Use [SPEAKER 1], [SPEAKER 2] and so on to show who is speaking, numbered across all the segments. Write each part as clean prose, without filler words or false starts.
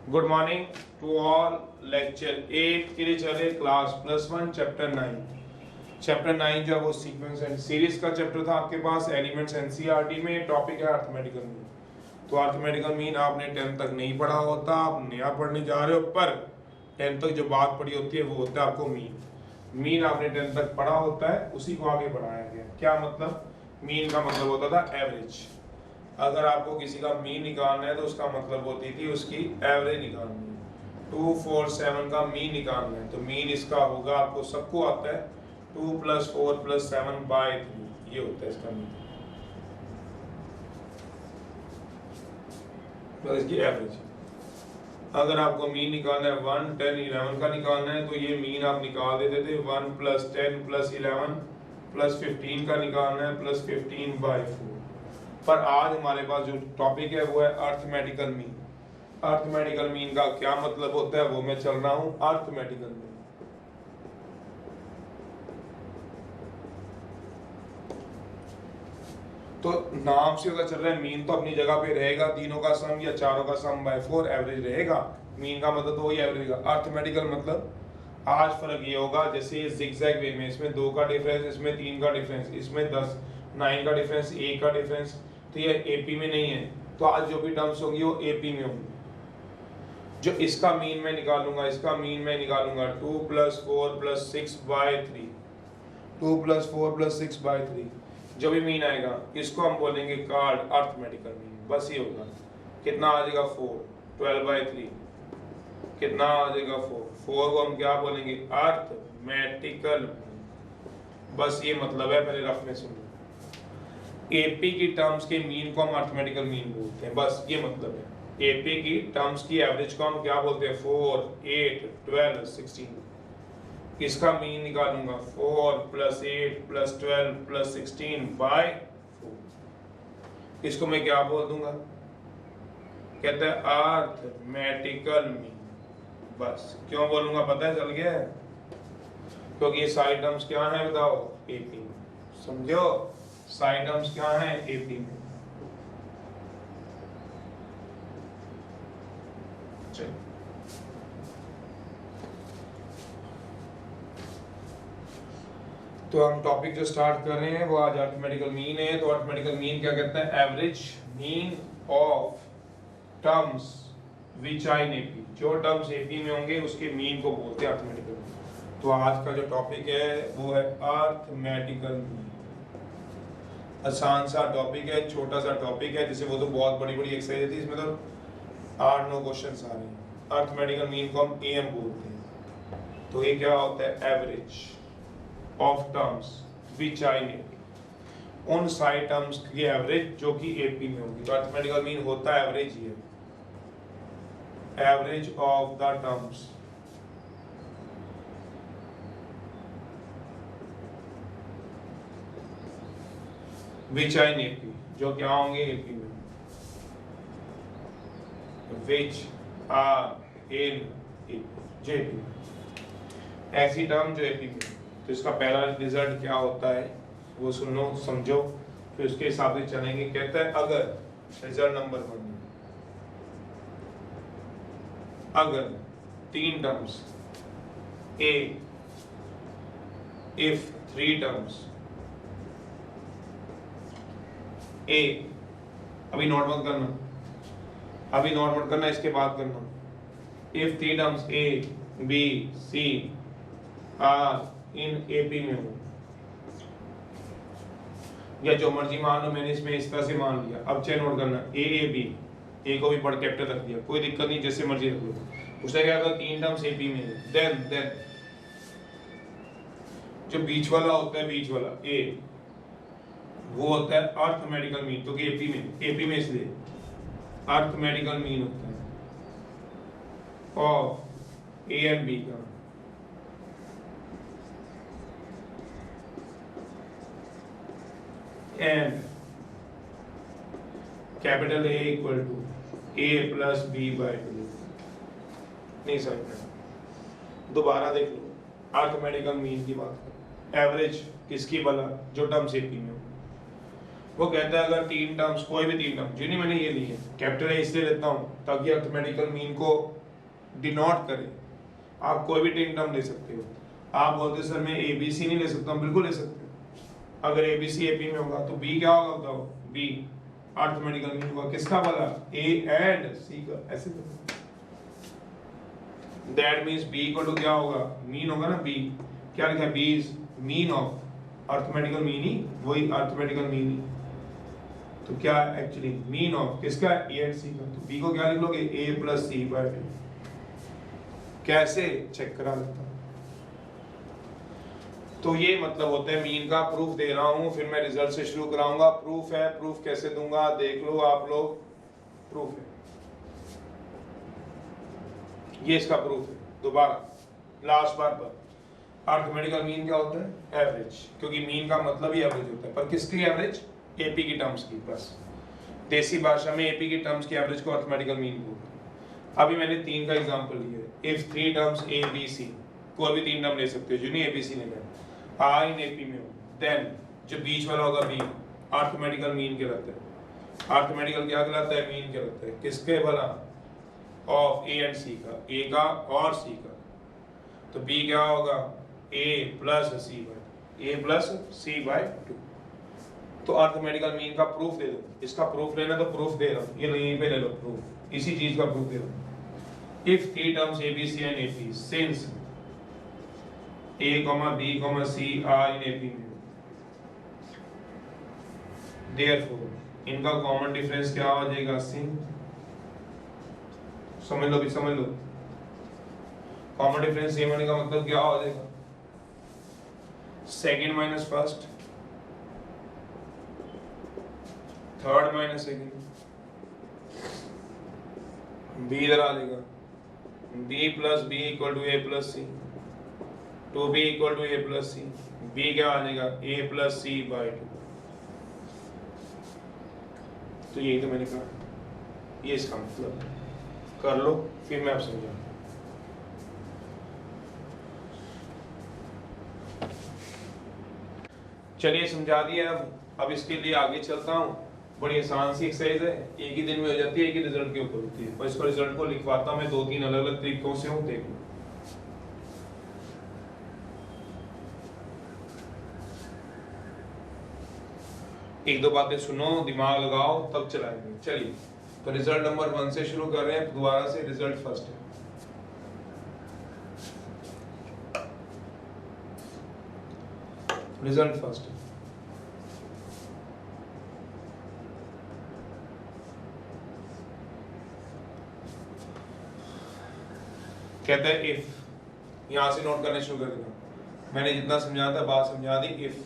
[SPEAKER 1] Good morning to all. Lecture 8 के लिए चले क्लास +1 चैप्टर 9। चैप्टर 9 जो है वो सीक्वेंस एंड सीरीज का चैप्टर था आपके पास एलिमेंट्स एनसीईआरटी में। टॉपिक है अरिथमेटिकल मीन। तो अरिथमेटिकल मीन आपने 10 तक नहीं पढ़ा होता, आप नया पढ़ने जा रहे हो, पर 10 तक जो बात पढ़ी होती है वो होता है आपको मीन। मीन आपने 10 तक पढ़ा होता है, उसी को आगे बढ़ाया गया। क्या मतलब? मीन का मतलब होता था एवरेज। अगर आपको किसी का मीन निकालना है तो उसका मतलब होती थी उसकी एवरेज निकालनी है। 2 4 7 का मीन निकालना है तो मीन इसका होगा, आपको सबको आता है, 2 + 4 + 7/3। ये होता है इसका मीन, तो इसकी एवरेज। अगर आपको मीन निकालना है 1 10 11 का निकालना है तो ये मीन आप निकाल देते थे। 1 + 10 + 11 + 15 का निकालना है +15/4। पर आज हमारे पास जो टॉपिक है वो है अरिथमेटिकल मीन। अरिथमेटिकल मीन का क्या मतलब होता है वो मैं चल रहा हूं। अरिथमेटिकल मीन तो नाम से पता चल रहा है मीन तो अपनी जगह पे रहेगा, तीनों का सम या चारों का सम बाय 4 एवरेज रहेगा। मीन का मतलब तो वही एवरेज का। अरिथमेटिकल मतलब आज फर्क ये होगा, जैसे ये जिगजैग वे में इसमें 2 का डिफरेंस, इसमें 3 का डिफरेंस, इसमें 10 9 का डिफरेंस, 1 का डिफरेंस, तो ये एपी में नहीं है। तो आज जो भी टर्म्स होंगी वो एपी में होंगी। जो इसका मीन मैं निकालूंगा, इसका मीन मैं निकालूंगा 2 + 4 + 6/3। 2 + 4 + 6/3 जो भी मीन आएगा इसको हम बोलेंगे कार्ड अरिथमेटिकल मीन। बस ये होगा। कितना आ जाएगा 4, 12/3 कितना आ जाएगा 4 को हम क्या बोलेंगे? अरिथमेटिकल। बस ये मतलब है, पहले रफ में सुनो। एपी की टर्म्स के मीन को हम अरिथमेटिकल मीन बोलते हैं, बस ये मतलब है। एपी की टर्म्स की एवरेज को हम क्या बोलते हैं? 4 8 12 16। इसका मीन निकालूंगा 4 + 8 + 12 + 16/4। इसको मैं क्या बोल दूंगा? कहते हैं अरिथमेटिकल मीन। बस क्यों बोलूंगा पता है, चल गया है? क्योंकि ये सारी टर्म्स क्या है बताओ? एपी में। समझो, सारी टर्म्स क्या है? एपी में। तो हम टॉपिक जो स्टार्ट कर रहे हैं वो आज अरिथमेटिकल मीन है। तो अरिथमेटिकल मीन क्या कहता है? Average mean of terms which are in AP. जो टर्म्स एपी में होंगे उसके मीन को बोलते हैं अरिथमेटिकल मीन। तो आज का जो टॉपिक है वो है अरिथमेटिकल मीन। आसान सा टॉपिक है, छोटा सा टॉपिक है, जैसे वो तो बहुत बड़ी बड़ी एक्सरसाइज थी, इसमें तो 8-9 क्वेश्चंस आ रहे हैं। अरिथमेटिकल मीन को हम एम बोलते हैं। तो ये क्या होता है? Average of terms which are in AP. उन सारे टर्म्स की एवरेज जो कि एपी में होगी। तो अरिथमेटिकल मीन होता है एवरेज ही है। Average of the terms which are in AP, जो क्या होंगे एपी में। Which are in AP, JP, ऐसी टर्म जो एपी में। तो इसका पहला रिजल्ट क्या होता है वो सुन लो, समझो, फिर उसके हिसाब से चलेंगे। कहता है अगर रिजल्ट नंबर 1, अगर 3 टर्म्स ए, इफ 3 टर्म्स ए, अभी नोट मत करना, अभी नोट मत करना, इसके बाद करना। If 3 terms A B C are in AP में हो, या जो मर्जी मान लो, मैंने इसमें इस तरह से मान लिया। अब चाहे नोट करना ए बी, ए को भी बड़ा कैपिटल रख दिया, कोई दिक्कत नहीं, जैसे मर्जी रख लो। उसने क्या कहा? 3 टर्म्स एपी में है, देन जो बीच वाला होता है, बीच वाला ए, वो होता है अरिथमेटिकल मीन। क्योंकि एपी में इसलिए अरिथमेटिकल मीन होता है ऑफ ए एंड बी का। And capital A equal to A + b/2। नहीं समझना, दोबारा देख लो। अरिथमेटिकल मीन की बात कर, एवरेज किसकी? भला जो टर्म्स एपी में हो। वो कहता है अगर तीन टर्म्स, कोई भी तीन टर्म, जी नहीं मैंने ये ली है, कैपिटल ए इसलिए लेता हूँ ताकि अर्थमेटिकल मीन को डिनोट करे। आप कोई भी तीन टर्म ले सकते हो। आप बोलते सर मैं ए बी सी नहीं ले सकता हूँ, बिल्कुल ले सकते हो। अगर ए बी सी ए पी में होगा तो बी क्या होगा बताओ, बी अर्थमेटिकल मीन होगा किसका वाला, ए एंड सी का, ऐसे that means B equal to क्या होगा, मीन होगा ना, बी क्या लिखा है, B is mean of arithmetical mean ही, वही अर्थमेटिकल मीन ही, तो क्या एक्चुअली मीन ऑफ किसका, ए एंड सी का, तो बी को क्या लिख लोगे, ए प्लस सी बाय 2। कैसे चेक करा लेता हूं, तो ये मतलब होता है मीन का। प्रूफ दे रहा हूं, फिर मैं रिजल्ट से शुरू कराऊंगा। प्रूफ है, प्रूफ कैसे दूंगा देख लो आप लोग, प्रूफ है ये, इसका प्रूफ है। दोबारा लास्ट बार पर, अर्थमेटिकल मीन क्या होता है, एवरेज, क्योंकि मीन का मतलब ही एवरेज होता है, पर किसकी एवरेज, एपी की टर्म्स की, बस देसी भाषा में एपी की टर्म्स की एवरेज को अर्थमेटिकल मीन बोलते हैं। अभी मैंने तीन का एग्जांपल लिया है, if three terms A B C, कोई भी तीन टर्म ले सकते हो जो नहीं ए बी सी लेना, आर इन एपी में हो, देन जो बीच वाला होगा बी अर्थमेटिकल मीन कहलाता है। अर्थमेटिकल क्या कहलाता है, मीन कहलाता है, किसके भला, ऑफ ए एंड सी का, ए का और सी का, तो बी क्या होगा, A plus C bye, A plus C bye 2। तो अर्थमेटिकल मीन का प्रूफ दे दो, इसका प्रूफ लेना तो प्रूफ दे रहा हूं, ये यहीं पे ले लो प्रूफ, इसी चीज का प्रूफ दे रहा हूं। If three terms A, B, C and AP, since A, B, C are in AP में, therefore इनका कॉमन डिफरेंस क्या हो जाएगा, sin। समझ लो भी, समझ लो, कॉमन डिफरेंस सेम होने का मतलब क्या हो जाएगा, second minus first, third minus second, B इधर आ जाएगा, b plus B equal to A plus C, two B equal to A plus C, B क्या आ जाएगा, ए प्लस सी बाय 2। तो यही तो मैंने कहा, ये इसका मतलब कर लो, फिर मैं आप समझा। चलिए समझा दिया, अब इसके लिए आगे चलता हूँ। बड़ी आसान सी एक्सरसाइज है, एक ही दिन में हो जाती है, एक ही रिजल्ट के ऊपर होती है, और इसको रिजल्ट को लिखवाता हूं मैं दो तीन अलग अलग तरीकों से हूं, देखो। एक दो बातें सुनो, दिमाग लगाओ, तब चलाएंगे। चलिए, तो रिजल्ट नंबर 1 से शुरू कर रहे हैं, दोबारा से रिजल्ट फर्स्ट है। रिजल्ट फर्स्ट है, कहता है इफ, यहां से नोट करने शुरू कर देना, मैंने जितना समझा था बात समझा दी। इफ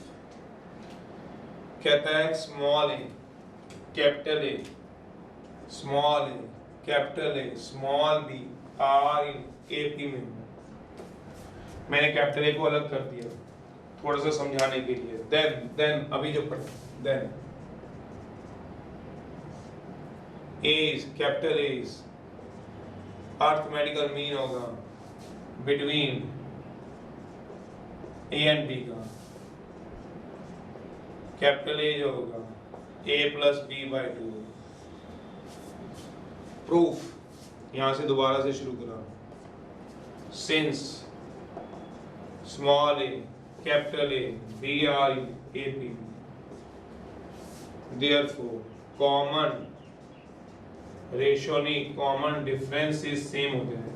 [SPEAKER 1] कहता है small A capital A, small A capital A small B are in AP में, मैंने कैपिटल ए को अलग कर दिया थोड़ा सा समझाने के लिए। देन अभी जो पढ़ा, then as capital as arithmetical mean होगा बिटवीन ए एंड बी का, कैपिटल ए जो होगा A plus B by 2। Proof यहां से दोबारा से शुरू करा, since small A capital A B are in A P, therefore common ratio नहीं, कॉमन डिफरेंस इज सेम हो जाएगा,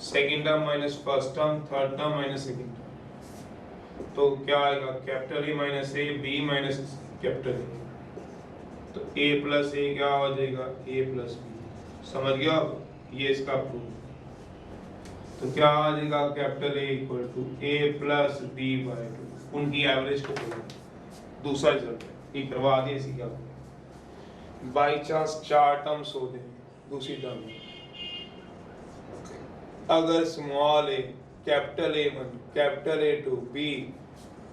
[SPEAKER 1] second term minus first term, third term minus second term, तो क्या आएगा, capital A minus A B minus capital A, तो ए plus ए क्या हो जाएगा, ए प्लस बी। समझ गया, ये इसका प्रूफ। तो क्या आ जाएगा, capital A equal to A plus B by 2, उनकी एवरेज को बोलो। दूसरा रिजल्ट है, ये करवा दिए इसी का, बाई चांस चार टर्म्स हो जाए दूसरी टर्म में, अगर small A capital A1 capital A2 B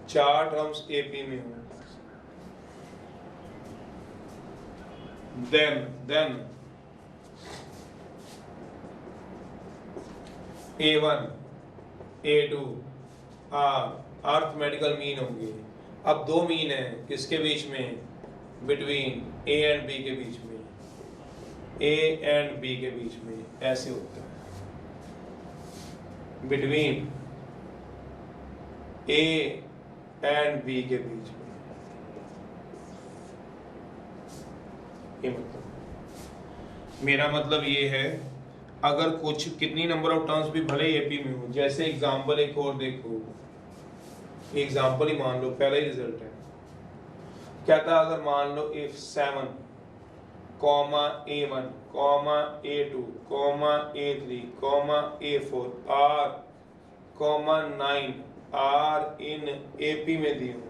[SPEAKER 1] चार टर्म्स AP में हो, then A1 A2 R arithmetical mean होंगे, अब दो मीन है किसके बीच में, बिटवीन ए एंड बी के बीच में, ए एंड बी के बीच में ऐसे होता है, बिटवीन ए एंड बी के बीच में, ये मतलब मेरा मतलब ये है अगर कुछ कितनी नंबर ऑफ टर्म्स भी भले एपी में हो, जैसे एग्जांपल एक और देखो, एग्जांपल ही मान लो, पहला ही रिजल्ट है, कहता है अगर मान लो if 7 comma A1 comma A2 comma A3 comma A4 are comma 9 are in AP में दिए हो,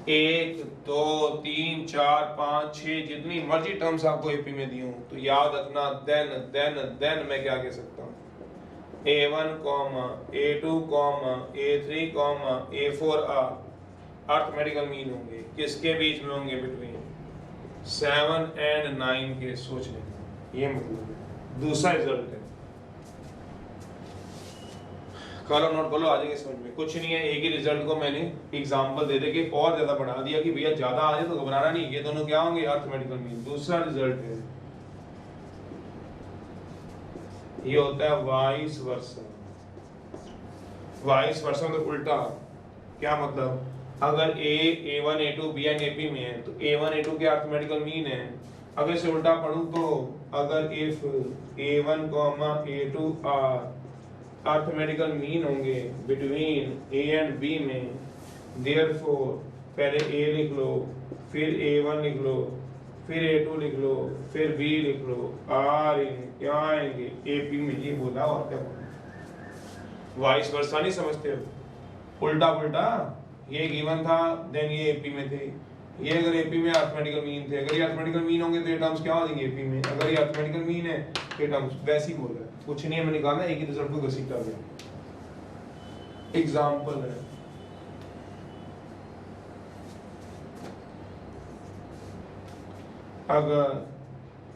[SPEAKER 1] 1 2 3 4 5 6 जितनी मर्जी टर्म्स आपको एपी में दी हूं, तो याद रखना देन मैं क्या कह सकता हूं, A1 comma A2 comma A3 comma A4 are arithmetical mean होंगे, किसके बीच में होंगे, बिटवीन 7 एंड 9 के, सोच लेना, ये मतलब है। दूसरा रिजल्ट है, करो नोट कर लो, आ जाएंगे समझ में, कुछ नहीं है, एक ही रिजल्ट को मैंने एग्जांपल दे दे के और ज्यादा बढ़ा दिया कि भैया ज्यादा आ जाए तो घबराना नहीं, ये दोनों क्या होंगे, अर्थमेटिकल मीन। दूसरा रिजल्ट है ये होता है वाइस वर्सा, वाइस वर्सा मतलब उल्टा, क्या मतलब, अगर A1 A2 B and AP में है तो A1 A2 के अर्थमेटिकल मीन है, अगर इसे उल्टा पढ़ूं तो अगर if A1 A2 are arithmetical mean होंगे बिटवीन A एंड B में, देयरफॉर पहले A लिख लो, फिर A1 लिख लो, फिर A2 लिख लो, फिर B लिख लो, आर क्या आएंगे AP में, ये बोला और क्या बोला, वाइस वर्सा नहीं समझते हो, उल्टा पुल्टा, ये गिवन था देन ये AP में थे, ये अगर AP में अर्थमेटिकल मीन थे, अगर ये अर्थमेटिकल मीन होंगे तो ये टर्म्स क्या हो जाएंगे AP में, अगर ये अर्थमेटिकल मीन है ये टर्म्स, वैसे ही बोला है, कुछ नहीं है, मैंने कहा ना एक ही रिजल्ट को घसीटा गया। एग्जांपल है, अगर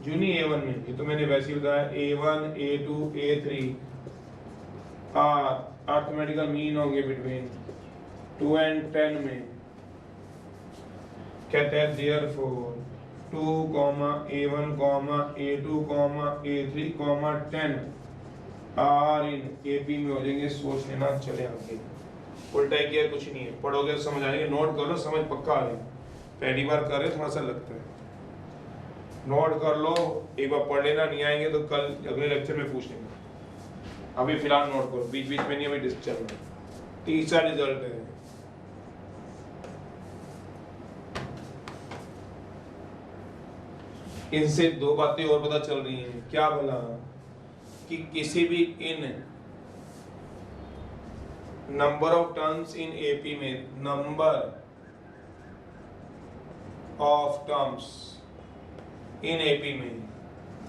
[SPEAKER 1] जूनी A1 में, ये तो मैंने वैसे ही बताया, A1 A2 A3 are arithmetical mean होंगे बिटवीन 2 एंड 10 में, कहते हैं therefore 2 A1 A2 A3 10 are in AP में हो जाएंगे, सोच लेना, चले आगे, उल्टा किया कुछ नहीं है, पढ़ोगे तो समझ आएगा, नोट कर लो, समझ पक्का आ जाएगा, पहली बार कर रहे थोड़ा सा लगता है, नोट कर लो, एक बार पढ़ लेना, नहीं आएंगे तो कल अगले लेक्चर में पूछ लेंगे, अभी फिलहाल नोट करो, बीच बीच में नहीं, अभी डिस्कस चल रहा है। तीसरा रिजल्ट है इनसे दो बातें और पता चल रही हैं, क्या बोला कि किसी भी in number of terms in AP में, number of terms in AP में,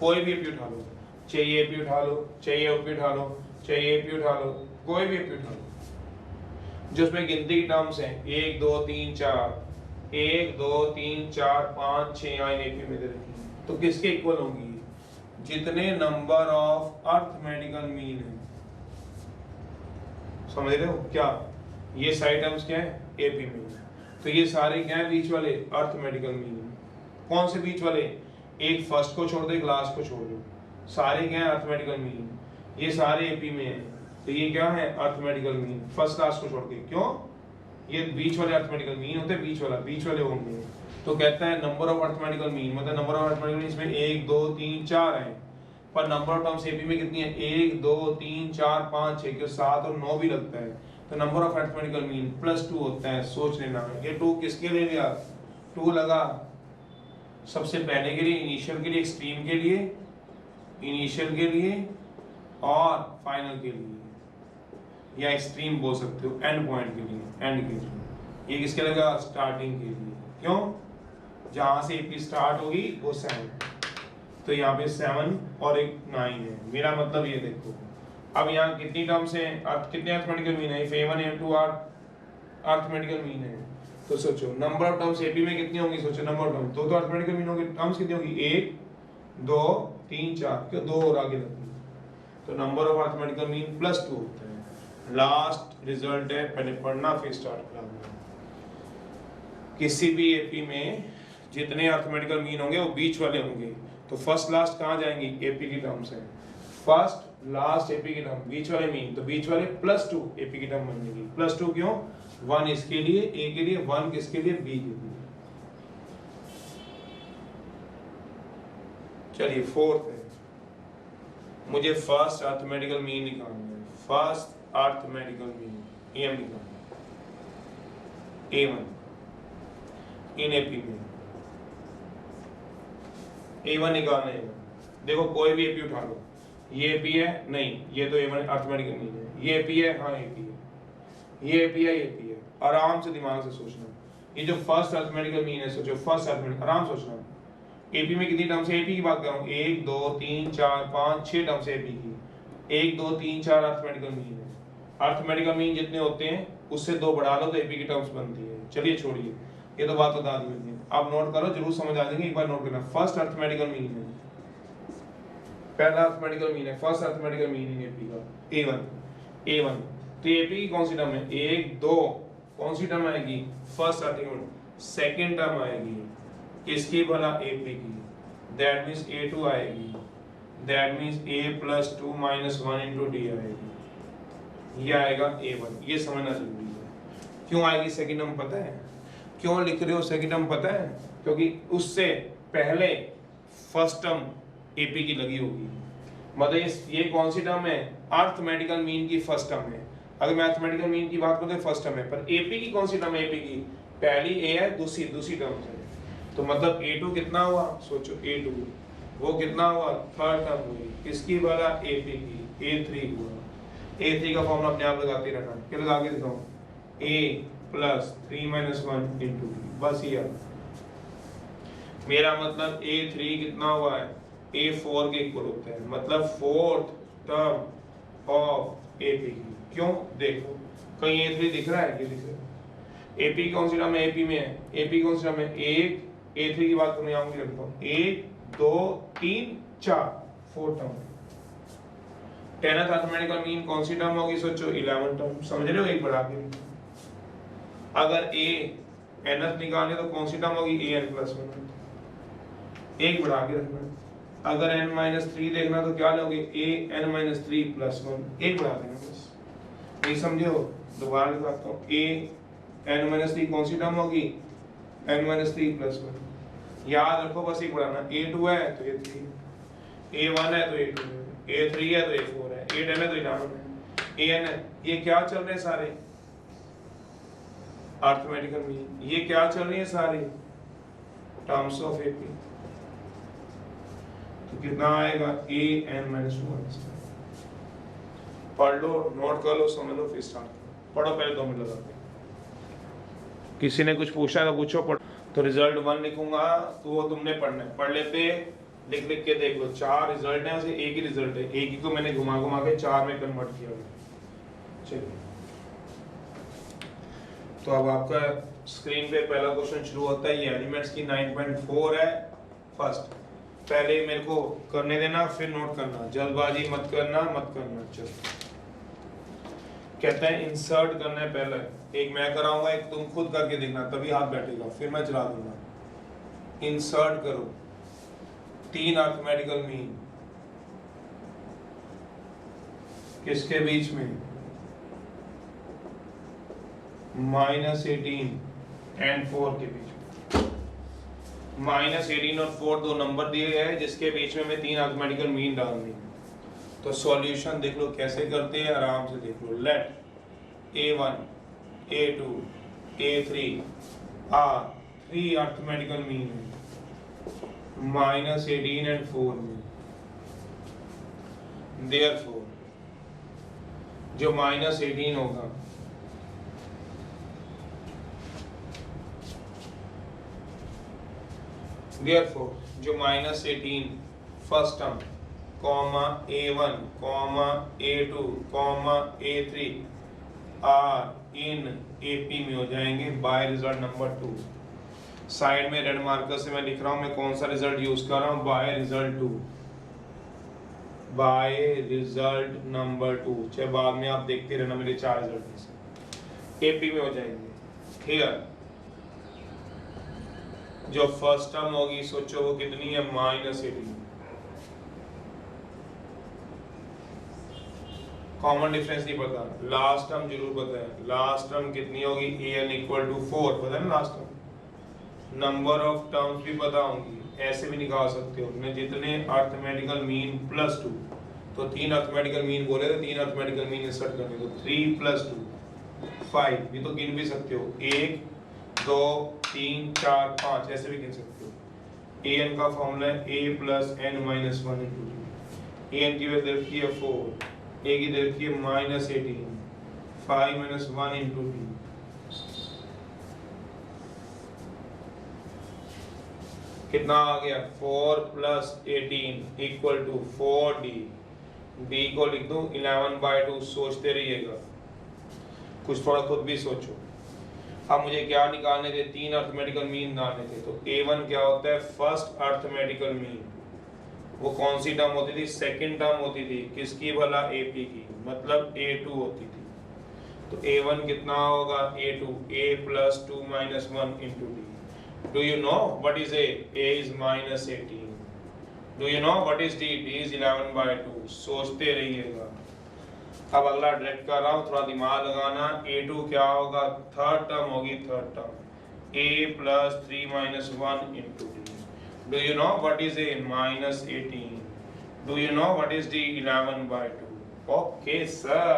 [SPEAKER 1] कोई भी एपी उठा लो, चाहिए एपी उठा लो, चाहिए ओपी उठा लो, चाहिए एपी उठा लो, कोई भी एपी उठा लो जिसमें गिनती की टर्म्स हैं 1 2 3 4, 1 2 3 4 5 6 इन एपी में दे रखी, तो किसके इक्वल होंगी, जितने नंबर ऑफ अर्थमेटिकल मीन है, समझ रहे हो क्या, ये सारे टर्म्स क्या है एपी मीन, तो ये सारे क्या है बीच वाले अर्थमेटिकल मीन, कौन से बीच वाले, एक फर्स्ट को छोड़ दो एक लास्ट को छोड़ दो, सारे क्या है अर्थमेटिकल मीन, ये सारे एपी में है, तो ये क्या है अर्थमेटिकल मीन, फर्स्ट लास्ट को छोड़ के, क्यों, ये बीच वाले अर्थमेटिकल मीन होते हैं, बीच वाले होंगे, तो कहता है नंबर ऑफ अर्थमेटिकल मीन मतलब नंबर ऑफ अर्थमेटिकल मीन इसमें 1 2 3 4 है, पर नंबर ऑफ टर्म्स एपी में कितनी है, 1 2 3 4 5 6, क्यों 7 और 9 भी लगता है, तो नंबर ऑफ अर्थमेटिकल मीन +2 होता है, सोच लेना, ये 2 किसके लिए लिया, 2 लगा सबसे पहले के लिए, इनिशियल के लिए, एक्सट्रीम के लिए, इनिशियल के लिए और फाइनल के लिए, या एक्सट्रीम बोल सकते हो, एंड पॉइंट के लिए, एंड के लिए, ये किसके लगा, स्टार्टिंग के लिए, क्यों, जहां से एपी स्टार्ट होगी वो 7, तो यहाँ पे 7 और एक 9 है, मेरा मतलब ये देखो, अब यहाँ कितनी टर्म्स हैं, कितने अर्थमेटिकल मीन है, A1 A2 अर्थमेटिकल मीन है, तो सोचो नंबर ऑफ टर्म्स एपी में कितनी होंगी, सोचो नंबर ऑफ टर्म्स, तो अर्थमेटिकल मीन होंगे, टर्म्स कितनी होगी, 1 2 3 4, क्यों 2 और आगे लगती है, तो नंबर ऑफ अर्थमेटिकल मीन +2 होता है, लास्ट रिजल्ट है, पहले पढ़ना फिर स्टार्ट करना। किसी भी एपी में जितने अर्थमेटिकल मीन होंगे वो बीच वाले होंगे, तो फर्स्ट लास्ट कहाँ जाएंगी, एपी की टर्म से। फर्स्ट लास्ट एपी की टर्म, बीच वाले मीन, तो बीच वाले +2 एपी की टर्म बनेगी। +2 क्यों, 1 इसके लिए, ए के लिए, 1 किसके लिए, बी के लिए। चलिए फोर्थ है, मुझे फर्स्ट अर्थमेटिकल मीन निकालना है। फर्स्ट अर्थमेटिकल मीन एम निकालना है, A1 इन एपी में A1 निकालना है। देखो कोई भी एपी उठा लो, ये एपी है, नहीं ये तो A1 अर्थमेटिकल मीन है। ये एपी है, हाँ एपी है, ये एपी है, ये एपी है। आराम से दिमाग से सोचना, ये जो फर्स्ट अर्थमेटिकल मीन है, सोचो फर्स्ट अर्थमेटिकल, आराम सोचना। एपी में कितनी टर्म्स है, एपी की बात कर रहा हूँ, 1 2 3 4 5 6 टर्म्स है एपी की। 1 2 3 4 अर्थमेटिकल मीन है। अर्थमेटिकल मीन जितने होते हैं उससे 2 बढ़ा लो तो एपी की टर्म्स बनती है। चलिए छोड़िए, ये तो बात बता दी मैंने, आप नोट करो, जरूर समझ आ जाएंगे, एक बार नोट करना। फर्स्ट अर्थमेटिकल मीन है, पहला अर्थमेटिकल मीन है, फर्स्ट अर्थमेटिकल मीन है एपी का A1। तो एपी की कौन सी टर्म है, 1 2, कौन सी टर्म आएगी, फर्स्ट अर्थमेटिकल। सेकंड टर्म आएगी किसकी भला, एपी की, दैट मींस A2 आएगी, दैट मींस A+2 - 1 × D आएगी, ये आएगा A1। ये समझना जरूरी है। क्यों आएगी सेकंड टर्म पता है, क्यों लिख रहे हो सेकंड टर्म पता है, क्योंकि उससे पहले फर्स्ट टर्म एपी की लगी होगी। मतलब ये कौन सी टर्म है, अर्थमेटिकल मीन की फर्स्ट टर्म है। अगर मैं अर्थमेटिकल मीन की बात करूं तो फर्स्ट टर्म है, पर एपी की कौन सी टर्म है, एपी की पहली ए है, दूसरी टर्म है। तो मतलब A2 कितना हुआ, सोचो A2 वो कितना हुआ, थर्ड टर्म हुई, किसकी वाला, एपी की। A3 हुआ, A3 का फॉर्मूला अपने आप लगाते रहना, क्या लगा के दिखाऊं, A+3 - 1 × D, बस ये। मेरा मतलब A3 कितना हुआ है, A4 के इक्वल होता है, मतलब फोर्थ टर्म ऑफ एपी की। क्यों, देखो कहीं A3 दिख रहा है, ये दिख रहा है। एपी कौन सी टर्म है, एपी में है, एपी कौन सी टर्म है, 1 A3 की बात करने आऊंगी, लिखता हूं 1 2 3 4 4 टर्म। 10th अर्थमेटिकल मीन कौन सी टर्म होगी, सोचो 11 टर्म, समझ रहे हो, एक बढ़ा के। अगर A nth निकालने तो कौन सी टर्म होगी, AN+1, एक बढ़ा के रखना। अगर n-3 देखना तो क्या लोगे, AN-3 + 1, एक बढ़ा देना बस। नहीं समझे हो, दोबारा लिखवाता हूँ, AN-3 कौन सी टर्म होगी, n-3 + 1। याद रखो बस, एक बढ़ाना। A2 है तो A3, A1 है तो A2 है, A3 है तो A4 है, A10 है तो A11 है, AN है। ये क्या चल रहे हैं सारे अर्थमेटिकल मीन, ये क्या चल रही है सारे टर्म्स ऑफ एपी। तो कितना आएगा, AN-1। पढ़ लो, नोट कर लो, समझ लो, फिर स्टार्ट करो। पढ़ो पहले 2 मिनट लगा के। किसी ने कुछ पूछा तो पूछो, पढ़ो। तो रिजल्ट 1 लिखूंगा तो वो तुमने पढ़ना है, पढ़ लेते, लिख लिख के देख लो। 4 रिजल्ट है, उसे एक ही रिजल्ट है, एक ही को मैंने घुमा घुमा के 4 में कन्वर्ट किया। चलिए, तो अब आपका स्क्रीन पे पहला क्वेश्चन शुरू होता है। ये एलिमेंट्स की 9.4 है। फर्स्ट पहले मेरे को करने देना, फिर नोट करना, जल्दबाजी मत करना। चलो, कहते हैं इंसर्ट करना है पहले, एक मैं कराऊंगा, एक तुम खुद करके देखना, तभी हाथ बैठेगा, फिर मैं चला दूंगा। इंसर्ट करो 3 अर्थमेटिकल मीन किसके बीच में, -18 and 4 के बीच में। -18 और 4 दो नंबर दिए गए हैं जिसके बीच में मैं 3 अर्थमेटिकल मीन डालनी है। तो सॉल्यूशन देख लो कैसे करते हैं, आराम से देख लो। Let A1 A2 A3 are 3 arithmetical mean है -18 and 4 में। देयरफॉर जो -18 होगा Therefore, जो -18 first term comma A1 comma A2 comma A3 are in AP में हो जाएंगे बाय रिजल्ट नंबर 2। साइड में रेड मार्कर से मैं लिख रहा हूं मैं कौन सा रिजल्ट यूज कर रहा हूं, by result 2। By result number 2। चाहे बाद में आप देखते रहना मेरे 4 रिजल्ट में से एपी में हो जाएंगे। क्लियर? जो फर्स्ट टर्म होगी सोचो वो कितनी है, -18। कॉमन डिफरेंस नहीं पता, लास्ट टर्म जरूर पता है। लास्ट टर्म कितनी होगी, an = 4, पता है ना last term. Number of terms भी पता होंगी, ऐसे भी निकाल सकते हो मैं जितने अर्थमेटिकल मीन +2, तो 3 अर्थमेटिकल मीन बोले तो 3 अर्थमेटिकल मीन इंसर्ट करने, तो 3 + 2 5, ये तो गिन भी सकते हो, 1 2 3 4 5 ऐसे भी गिन सकते हो। an का फॉर्मूला है a + n - 1 × d। an की वैल्यू रखी है 4, a की दर की -18, 5 - 1 × d। कितना आ गया, 4 + 18 = 4d। d को लिख दूं 11/2। सोचते रहिएगा, कुछ थोड़ा खुद भी सोचो। अब मुझे क्या निकालने थे, 3 अर्थमेटिकल मीन निकालने थे। तो a1 क्या होता है, फर्स्ट अर्थमेटिकल मीन। वो कौन सी टर्म होती थी, सेकंड टर्म होती थी, किसकी भला, AP की, मतलब A2 होती थी। तो A1 कितना होगा, A2, a + 2 - 1 × d। Do you know what is A? A is -18. Do you know what is D? D is 11/2. सोचते रहिएगा। अब अगला डायरेक्ट कर रहा हूँ, थोड़ा दिमाग लगाना। A2 क्या होगा, थर्ड टर्म होगी, third term, A + 3 - 1 × D। Do you know what is A? -18. Do you know what is D? 11/2. Okay sir,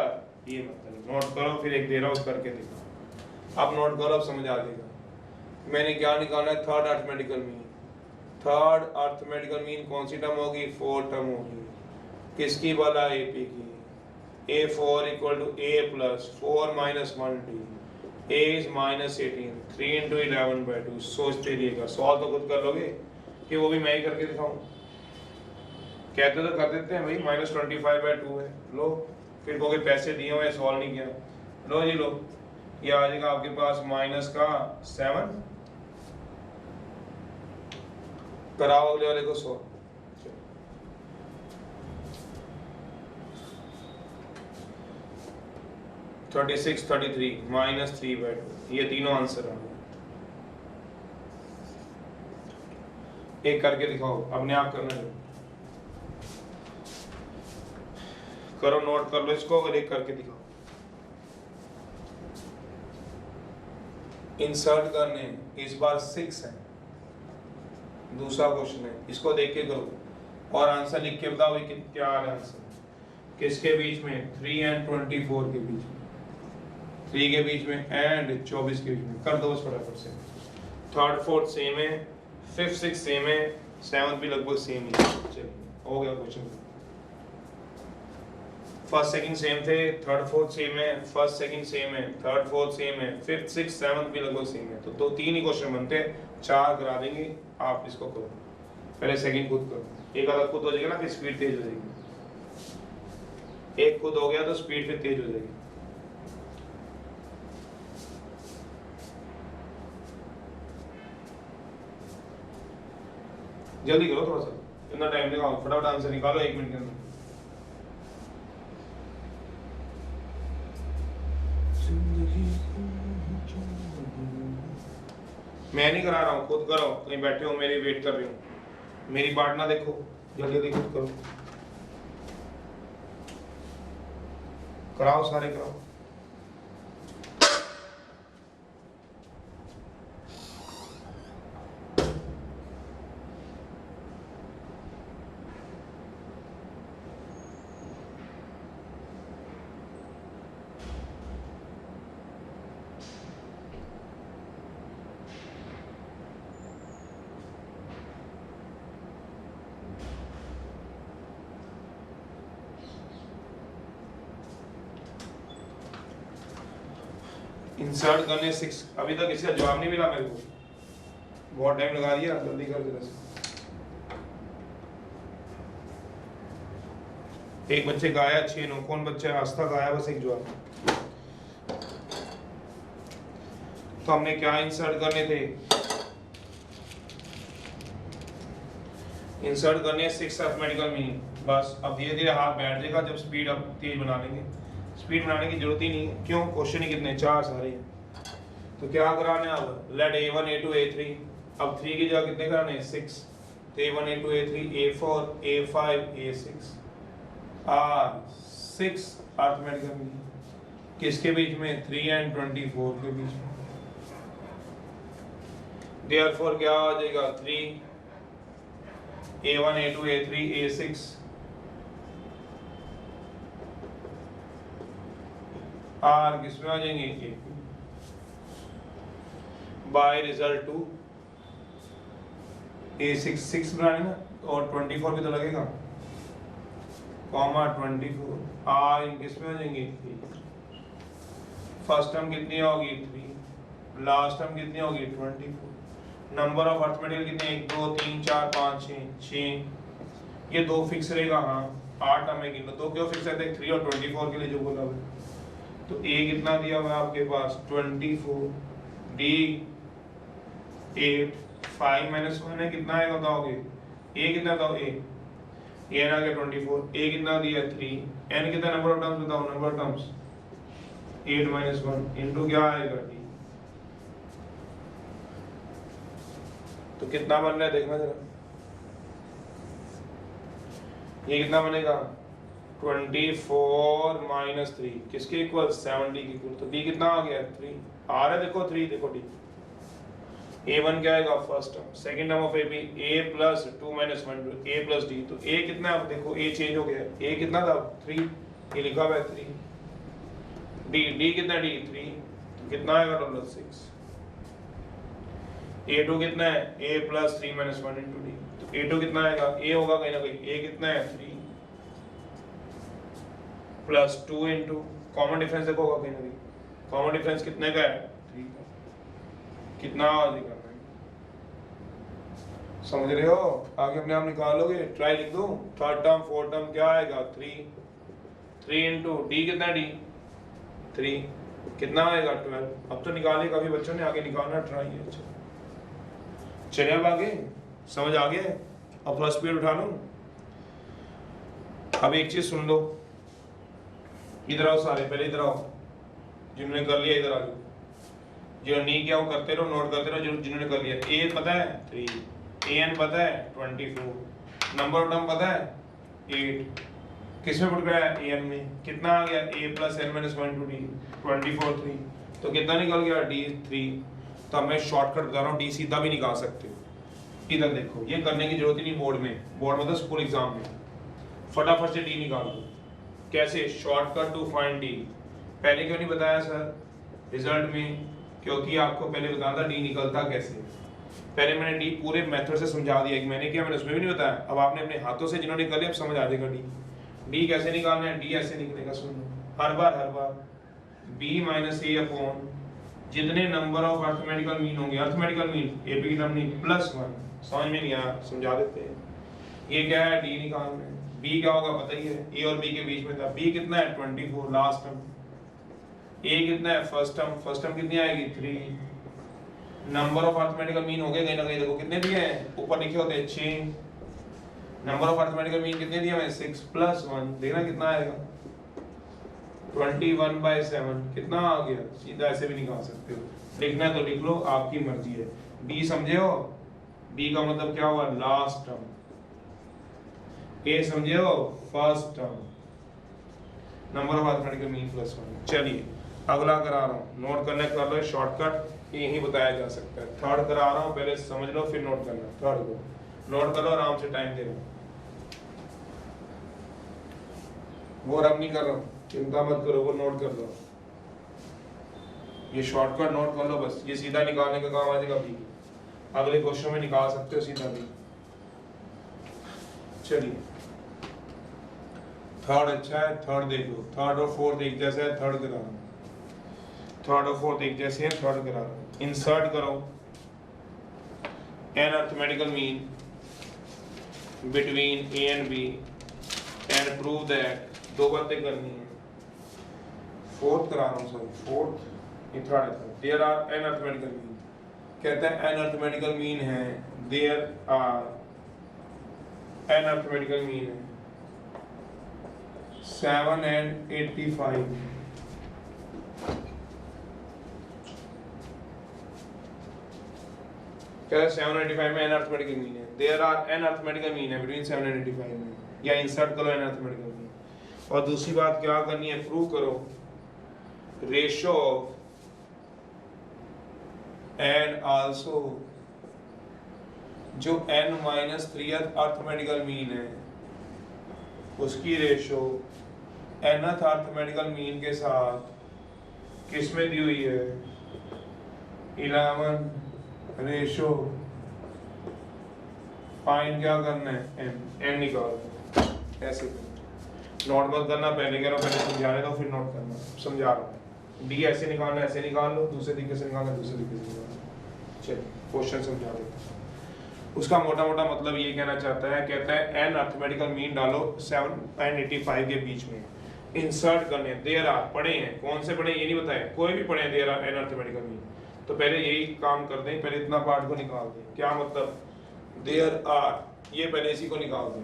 [SPEAKER 1] ये मतलब नोट करो, फिर एक दे रहा हूँ करके दिखाओ। अब नोट करो, अब समझ आ जाएगा। मैंने क्या निकालना है, third arithmetical mean. Third arithmetical mean कौन सी टर्म होगी, 4 टर्म होगी, किसकी भला, AP की। A4 = A + 4 - 1d। A is -18, 3 × 11/2। सोचते रहिएगा, सॉल्व तो खुद कर लोगे कि वो भी मैं ही करके दिखाऊं। कहते तो कर देते हैं भाई, -25/2 है, लो। फिर कहोगे पैसे दिए हुए सॉल्व नहीं किया, लो जी लो, ये आ जाएगा आपके पास -7। कराओ अगले वाले को सॉल्व। 36 33 -3/2, ये तीनों आंसर आ गए। एक करके दिखाओ, अपने आप करना है, करो, नोट कर लो इसको, और एक करके दिखाओ। इंसर्ट करने इस बार 6 है, दूसरा क्वेश्चन है, इसको देख के करो और आंसर लिख के बताओ ये क्या आ रहा है आंसर। किसके बीच में, 3 और 24 के बीच में, 3 के बीच में एंड 24 के बीच में। कर दो बस फटाफट से। थर्ड फोर्थ सेम है, फिफ्थ सिक्स सेम है, सेवंथ भी लगभग सेम ही है। चलिए हो गया क्वेश्चन। फर्स्ट सेकंड सेम थे, थर्ड फोर्थ सेम है, फर्स्ट सेकंड सेम है, थर्ड फोर्थ सेम है, फिफ्थ सिक्स सेवंथ भी लगभग सेम है। तो 3 ही क्वेश्चन बनते हैं, 4 करा देंगे। आप इसको करो, पहले सेकंड खुद करो, एक आधा खुद हो जाएगा ना, फिर स्पीड तेज हो जाएगी। एक खुद हो गया तो स्पीड फिर तेज हो जाएगी। जल्दी करो थोड़ा सा, इतना टाइम लगाओ, फटाफट आंसर निकालो 1 मिनट के अंदर। मैं नहीं करा रहा हूँ, खुद करो, कहीं बैठे हो मेरी वेट कर रहे हो, मेरी बात ना देखो, जल्दी जल्दी खुद करो, कराओ सारे कराओ। इंसर्ट करने 6, अभी तक इसका जवाब नहीं मिला मेरे को, बहुत टाइम लगा दिया, जल्दी कर जरा से। एक बच्चे का आया 6 9, कौन बच्चा है, आस्था का आया बस एक जवाब। तो हमने क्या इंसर्ट करने थे, इंसर्ट करनी है 6 अर्थमेटिकल मीन। बस अब धीरे धीरे हाथ बैठ जाएगा जब स्पीड अब तेज बना लेंगे। स्पीड बनाने की जरूरत ही नहीं है, क्यों, क्वेश्चन ही कितने 4 सारे हैं। तो क्या कराना है अब, लेट a1 a2 a3, अब 3 की जगह कितने कराने हैं 6, तो a1 a2 a3 a4 a5 a6 are 6 arithmetical mean किसके बीच में, 3 and 24 के बीच में। देयरफॉर क्या आ जाएगा 3 a1 a2 a3 a6 are किसमें आ जाएंगे बाय रिजल्ट 2 a6 6 बनाने ना, और 24 भी तो लगेगा, कॉमा 24 आर इन किसमें आ जाएंगे, फर्स्ट टर्म कितनी होगी 3, लास्ट टर्म कितनी होगी 24। नंबर ऑफ अर्थमेटिकल कितने, 1 2 3 4 5 6, ये 2 फिक्स रहेगा। हाँ 8 टर्म है, गिनो 2 क्यों फिक्स रहते हैं, 3 और 24 के लिए जो बोला है। तो a कितना दिया हुआ है आपके पास 24, d 8, 5 माइनस 1 है कितना है बताओगे, a कितना बताओ, a आ गया 24, a कितना दिया 3, n कितना नंबर ऑफ टर्म्स बताओ, number of terms 8 minus 1 into क्या आएगा d। तो कितना बन रहा है देखना जरा, ये कितना बनेगा 24 माइनस 3 किसके इक्वल 70 के इक्वल। तो d कितना आ गया 3, आ रहा है देखो 3, देखो d a1 क्या आएगा first term, second term of ab a plus 2 minus 1 a plus d। तो a कितना है, देखो a चेंज हो गया, a कितना था 3, ये लिखा हुआ है 3, d कितना d 3, तो कितना आएगा टोटल 6। a2 कितना है a plus 3 minus 1 into d, तो a2 कितना आएगा, a होगा कहीं ना कहीं, a कितना है 3 प्लस 2 इंटू कॉमन डिफरेंस देखो होगा कहीं ना कहीं, कॉमन डिफरेंस कितने का है 3 का, कितना आ जाएगा, समझ रहे हो, आगे अपने आप निकालोगे, ट्राई लिख दो। थर्ड टर्म फोर्थ टर्म क्या आएगा 3 इंटू डी कितना, d 3 कितना आएगा 12। अब तो निकाले काफी बच्चों ने, आगे निकालना ट्राई है। अच्छा चलिए अब आगे समझ आ गया, अब थोड़ा स्पीड उठा लो। अब एक चीज सुन लो, इधर आओ सारे, पहले इधर आओ, जिन्होंने कर लिया इधर आ जाओ, जिन्होंने नहीं किया वो करते रहो, नोट करते रहो। जिन्होंने कर लिया, ए पता है 3, an पता है 24, नंबर ऑफ टर्म पता है 8, किसमें पुट गया an में, कितना आ गया a plus n minus 1 to d 24 3, तो कितना निकल गया d 3। तो अब मैं शॉर्टकट बता रहा हूँ, d सीधा भी निकाल सकते हो। इधर देखो, ये करने की जरूरत ही नहीं बोर्ड में, बोर्ड में तो स्कूल एग्जाम में फटाफट से d निकाल दो। कैसे, शॉर्टकट टू फाइंड d। पहले क्यों नहीं बताया सर रिजल्ट में, क्योंकि आपको पहले बताना था d निकलता कैसे। पहले मैंने d पूरे मेथड से समझा दिया कि मैंने किया, मैंने उसमें भी नहीं बताया। अब आपने अपने हाथों से जिन्होंने कर लिया अब समझ आ जाएगा d कैसे निकालना है। d ऐसे निकलेगा, सुन लो, हर बार b माइनस a अपॉन जितने नंबर ऑफ अर्थमेटिकल मीन होंगे, अर्थमेटिकल मीन a b की टर्म नहीं प्लस 1, समझ में नहीं आया समझा देते हैं। ये क्या है d निकालना है, b क्या होगा पता ही है, a और b के बीच में था, b कितना है 24 लास्ट टर्म, a कितना है फर्स्ट टर्म कितनी आएगी 3। नंबर ऑफ अर्थमेटिकल मीन हो गए कहीं ना कहीं, देखो कितने दिए हैं ऊपर लिखे होते हैं 6, नंबर ऑफ अर्थमेटिकल मीन कितने दिए हैं 6 प्लस 1, देखना कितना आएगा 21/7, कितना आ गया। सीधा ऐसे भी निकाल सकते हो, लिखना है तो लिख लो, आपकी मर्जी है। d समझे हो, d का मतलब क्या हुआ लास्ट टर्म, a समझे हो first term, number of arithmetical mean plus 1। चलिए अगला करा रहा हूँ, नोट करने कर लो, शॉर्टकट यही बताया जा सकता है। थर्ड करा रहा हूँ, पहले समझ लो फिर नोट करना। थर्ड को नोट करो, आराम से टाइम दे रहा हूँ, वो अब नहीं कर रहा हूँ, चिंता मत करो, वो नोट कर लो। ये शॉर्टकट नोट कर लो बस, ये सीधा निकालने का काम आ जाएगा भी, अगले क्वेश्चन में निकाल सकते हो सीधा भी। चलिए थर्ड अच्छा है, थर्ड देख लो, थर्ड और फोर्थ एक जैसा है, थर्ड करा रहा हूँ, थर्ड और फोर्थ एक जैसे हैं, थर्ड करा रहा हूँ। इंसर्ट करो n arithmetical mean between a and b and prove that, दो बातें करनी है। फोर्थ करा रहा हूँ सॉरी, फोर्थ ये थर्ड है। There are n arithmetical mean, कहता है एन अर्थमेटिकल मीन है, there are n arithmetical mean है 7 and 85। क्या है 7 और 85 में एन अर्थमेटिकल मीन है। There are n arithmetical mean है बिटवीन 7 and 85 में, या इंसर्ट करो एन अर्थमेटिकल मीन। और दूसरी बात क्या करनी है, प्रूव करो रेशो ऑफ एंड आल्सो जो n-3 अर्थमेटिकल मीन है उसकी रेशो nth अर्थमेटिकल मीन के साथ किस में दी हुई है, 11 रेशो फाइंड क्या करना है n निकाल। ऐसे नोट मत करना, पहले कह रहा हूँ, पहले समझाने दो फिर नोट करना। समझा रहा हूँ, डी ऐसे निकालना, ऐसे निकाल लो, दूसरे तरीके से निकालना, दूसरे तरीके से निकालना। चलिए क्वेश्चन समझा देता हूँ। उसका मोटा मोटा मतलब ये कहना चाहता है, कहता है एन अर्थमेटिकल मीन डालो 7 and 85 के बीच में, इंसर्ट करने। देयर आर पढ़े हैं, कौन से पढ़े ये नहीं बताया, कोई भी पढ़े there are n arithmetical mean, तो पहले यही काम कर दें, पहले इतना पार्ट को निकाल दें। क्या मतलब, देयर आर, ये पहले इसी को निकाल दें।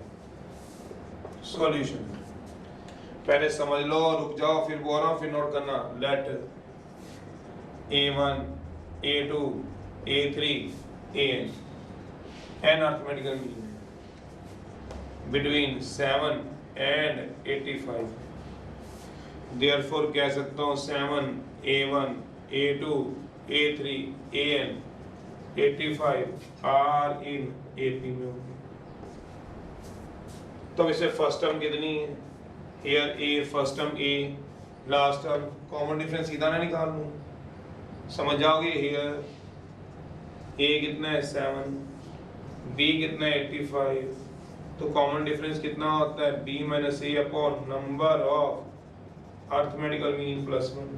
[SPEAKER 1] सॉल्यूशन पहले समझ लो, रुक जाओ, फिर बोल रहा हूँ, फिर नोट करना। Let A1 A2 A3 AN n arithmetical mean है बिटवीन 7 and 85। देयरफॉर कह सकता हूँ 7 A1 A2 A3 AN 85 are in AP में होगी। तो इसे फर्स्ट टर्म कितनी है, here A, first term A, last term, common difference सीधा ना निकाल लूं, समझ जाओगे। हियर A कितना है 7, B कितना है 85, तो कॉमन डिफरेंस कितना होता है B minus A upon number of arithmetical mean plus 1।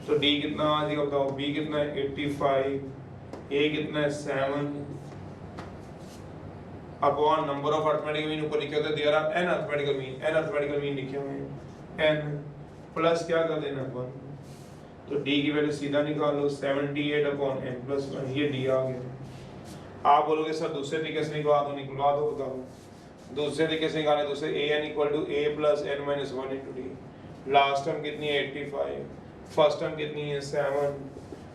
[SPEAKER 1] तो D कितना आ जाएगा बताओ, B कितना है 85, A कितना है 7 upon number of arithmetical mean, ऊपर लिखे होते हैं there are n arithmetical mean, n arithmetical mean लिखे हुए हैं, n प्लस क्या कर देना 1, तो D की वैल्यू सीधा निकाल लो 78 अपॉन n प्लस 1, ये D आ गया। आप बोलोगे सर दूसरे तरीके से निकलवा दो, बताओ दूसरे तरीके से निकालें, दूसरे an equal to a plus n minus 1 into D. Last term कितनी है 85, फर्स्ट टर्म कितनी है 7,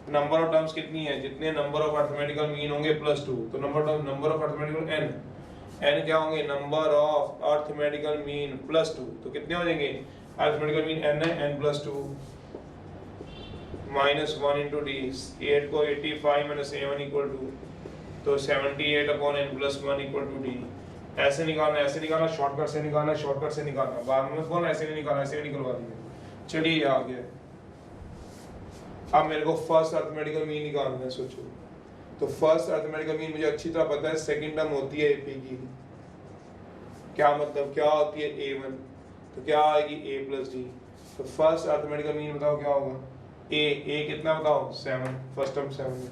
[SPEAKER 1] नंबर ऑफ टर्म्स कितनी है, जितने नंबर ऑफ अर्थमेटिकल मीन होंगे प्लस 2, तो नंबर ऑफ अर्थमेटिकल n क्या होंगे, number of arithmetical mean plus 2, तो कितने हो जाएंगे, अर्थमेटिकल मीन n है, n plus 2 minus 1 into D. 8 को 85 माइनस a1 इक्वल टू, तो 78 upon n plus 1 equal to D. ऐसे निकालना, ऐसे निकालना, शॉर्टकट से निकालना, शॉर्टकट से निकालना, बाद में बोलना ऐसे नहीं निकालना, ऐसे निकलवा दिया। चलिए ये आ गया। अब मेरे को फर्स्ट अर्थमेटिकल मीन निकालना है, सोचो। तो फर्स्ट अर्थमेटिकल मीन मुझे अच्छी तरह पता है, सेकंड टर्म होती है AP की, क्या मतलब, क्या होती है A1, तो क्या आएगी A प्लस डी। तो फर्स्ट अर्थमेटिकल मीन बताओ क्या होगा, A कितना बताओ 7, फर्स्ट टर्म 7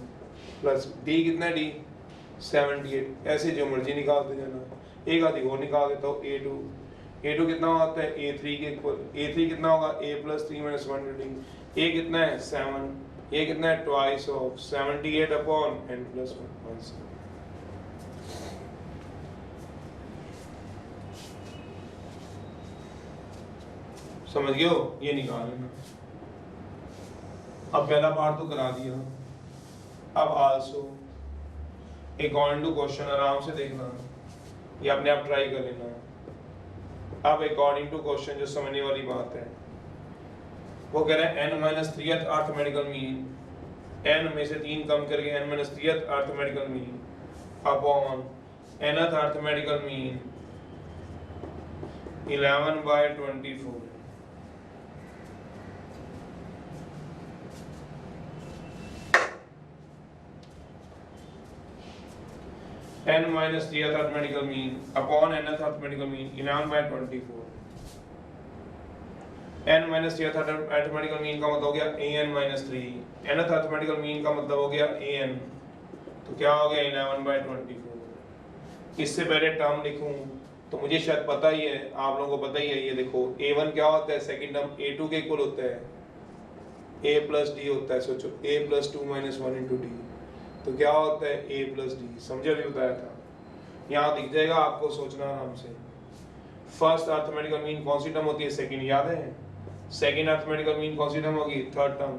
[SPEAKER 1] प्लस D कितना D 78, ऐसे जो मर्जी निकालते जाना। एक आधी और निकाल देता हूँ A2 कितना होता है A3 के इक्वल, A3 कितना होगा A प्लस 3 माइनस 1 A कितना है 7, A कितना है twice of 78 upon n plus 1। समझ गए हो, ये निकाल लेना। अब पहला पार्ट तो करा दिया, अब आल्सो अकॉर्डिंग टू क्वेश्चन, आराम से देखना, ये अपने आप ट्राई कर लेना। अब अकॉर्डिंग टू क्वेश्चन जो समझने वाली बात है, वो कह रहे हैं n-3 अर्थमेटिकल मीन, n में से 3 कम करके n-3 arithmetical mean upon nth arithmetical mean 11/24। n-3 arithmetical mean upon nth arithmetical mean 11/24। n-3 arithmetical mean का मतलब हो गया an-3, nth अर्थमेटिकल मीन का मतलब हो गया an, तो क्या हो गया 11/24। इससे पहले टर्म लिखूं तो मुझे शायद पता ही है, आप लोगों को पता ही है, ये देखो a1 क्या होता है, सेकंड टर्म a2 के इक्वल होता है, a प्लस d होता है। सोचो a plus 2 minus 1 into D, तो क्या होता है a प्लस डी, समझे, भी बताया था। यहाँ दिख जाएगा आपको, सोचना आराम से। फर्स्ट अर्थमेटिकल मीन कौन सी टर्म होती है? सेकंड, याद है? सेकंड अर्थमेटिकल मीन कौन सी टर्म होगी? Third term.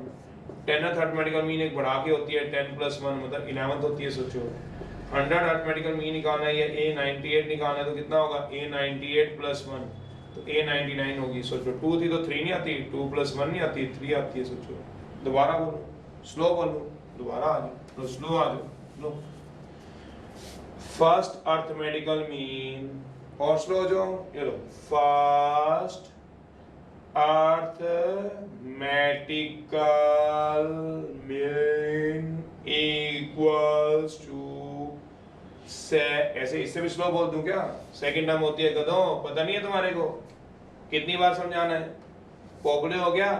[SPEAKER 1] 10th arithmetical mean एक बढ़ा के होती है, 10 + 1 मतलब 11th होती है, सोचो। 100 अर्थमेटिकल मीन निकालना है या A98 निकालना है तो कितना होगा? A98 + 1 तो A99 होगी, सोचो। 2 थी तो 3 नहीं आती, 2 + 1 नहीं आती, 3 आती है, सोचो। दोबारा बोलो, स्लो बोलो, दोबारा आ जाओ, स्लो आ जाओ, लो। फर्स्ट अर्थमेटिकल मीन, और स्लो हो जाओ, ये लो। First arithmetical mean equals to से, ऐसे इससे भी स्लो बोल दूं क्या? सेकंड टर्म होती है गधों, पता नहीं है तुम्हारे को? कितनी बार समझाना है? पोपले हो गया।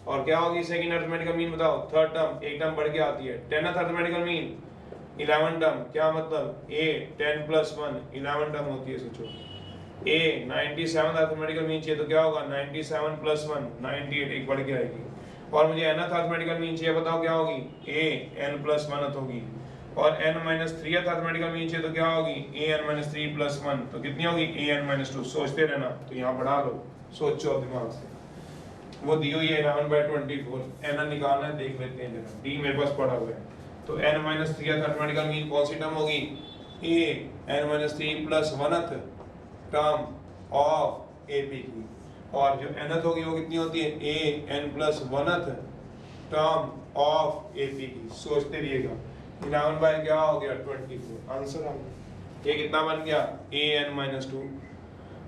[SPEAKER 1] और क्या होगी सेकंड अर्थमेटिकल मीन बताओ? थर्ड टर्म, एक टर्म बढ़ के आती है। 10th अर्थमेटिकल मीन 11 टर्म, क्या मतलब? A 10 + 1 11 टर्म होती है, सोचो। A 97 अर्थमेटिकल मीन चाहिए तो क्या होगा? 97 + 1 98, एक बढ़ के आएगी। और मुझे nth अर्थमेटिकल मीन चाहिए, बताओ क्या होगी? A n + 1 होगी। और n - 3th अर्थमेटिकल मीन चाहिए तो क्या होगी? A n - 3 + 1 तो कितनी होगी? A n - 2। सोचते रहना, तो यहाँ बढ़ा लो, सोचो दिमाग से। वो दी हुई है 11/24, n निकालना है, देख लेते हैं जरा। d मेरे पास पड़ा हुआ है, तो n - 3th अर्थमेटिकल मीन कौन सी टर्म होगी? A n - 3 + 1th term of AP की। और जो nth होगी वो कितनी होती है? A n + 1th term of AP की। सोचते रहिएगा। 11 बाय क्या हो गया? 24, आंसर आ गया। ये कितना बन गया? A n - 2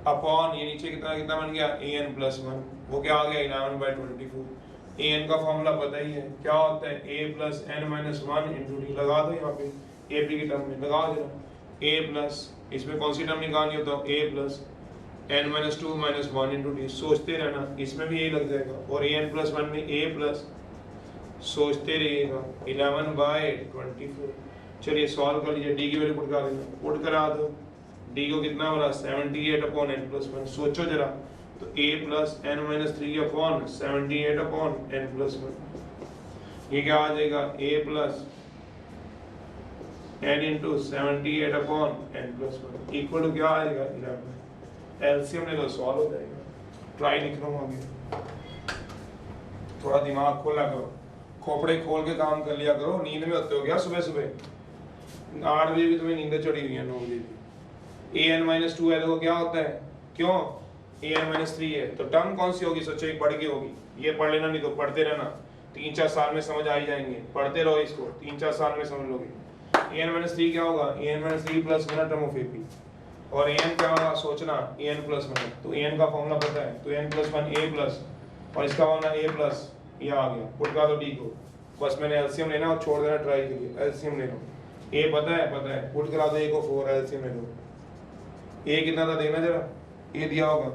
[SPEAKER 1] अपॉन ये नीचे कितना कितना बन गया? A n + 1, वो क्या आ गया? 11/24। A n का फॉर्मूला पता ही है, क्या होता है? A + n - 1 × D। लगा दो यहाँ पे AP की टर्म में, लगा दो। A प्लस, इसमें कौन सी टर्म निकालनी हो तो A + n - 2 - 1 × D। सोचते रहना, इसमें भी यही लग जाएगा। और A n + 1 में A प्लस, सोचते रहिएगा। 11/24। चलिए सॉल्व कर लीजिए, डी की वैल्यू पुट करा देना, पुट करा दो। डी को कितना बोला? 78/n + 1। सोचो जरा, तो A + n - 3/78/n + 1, ये क्या आ जाएगा? A + n × 78/n + 1 equal to क्या आएगा? 11। एलसीएम ले लो, सॉल्व हो जाएगा। ट्राई लिख रहा हूँ आगे, थोड़ा दिमाग खोला करो, खोपड़े खोल के काम कर लिया करो। नींद में होते हो क्या सुबह सुबह? 8 बजे भी तुम्हें नींद चढ़ी हुई है, 9 बजे भी। an - 2 है तो क्या होता है? क्यों? an - 3 है तो टर्म कौन सी होगी? सोचो, एक बढ़ के होगी। ये पढ़ लेना, नहीं तो पढ़ते रहना, 3-4 साल में समझ आ ही जाएंगे। पढ़ते रहो इसको, 3-4 साल में समझ लोगे। an - 3 क्या होगा? an - 3 + 1 term of AP। और an क्या होगा? सोचना, an + 1, तो an का फॉर्मूला पता है, तो n + 1 A प्लस, और इसका फॉर्मूला A प्लस, ये आ गया। पुट कर दो डी को, बस मैंने एलसीएम लेना और छोड़ देना ट्राई के लिए। एलसीएम ले लो, A पता है? पता है, पुट करा दो। A को 4, एलसीएम ले लो। A कितना था देखना जरा, A दिया होगा।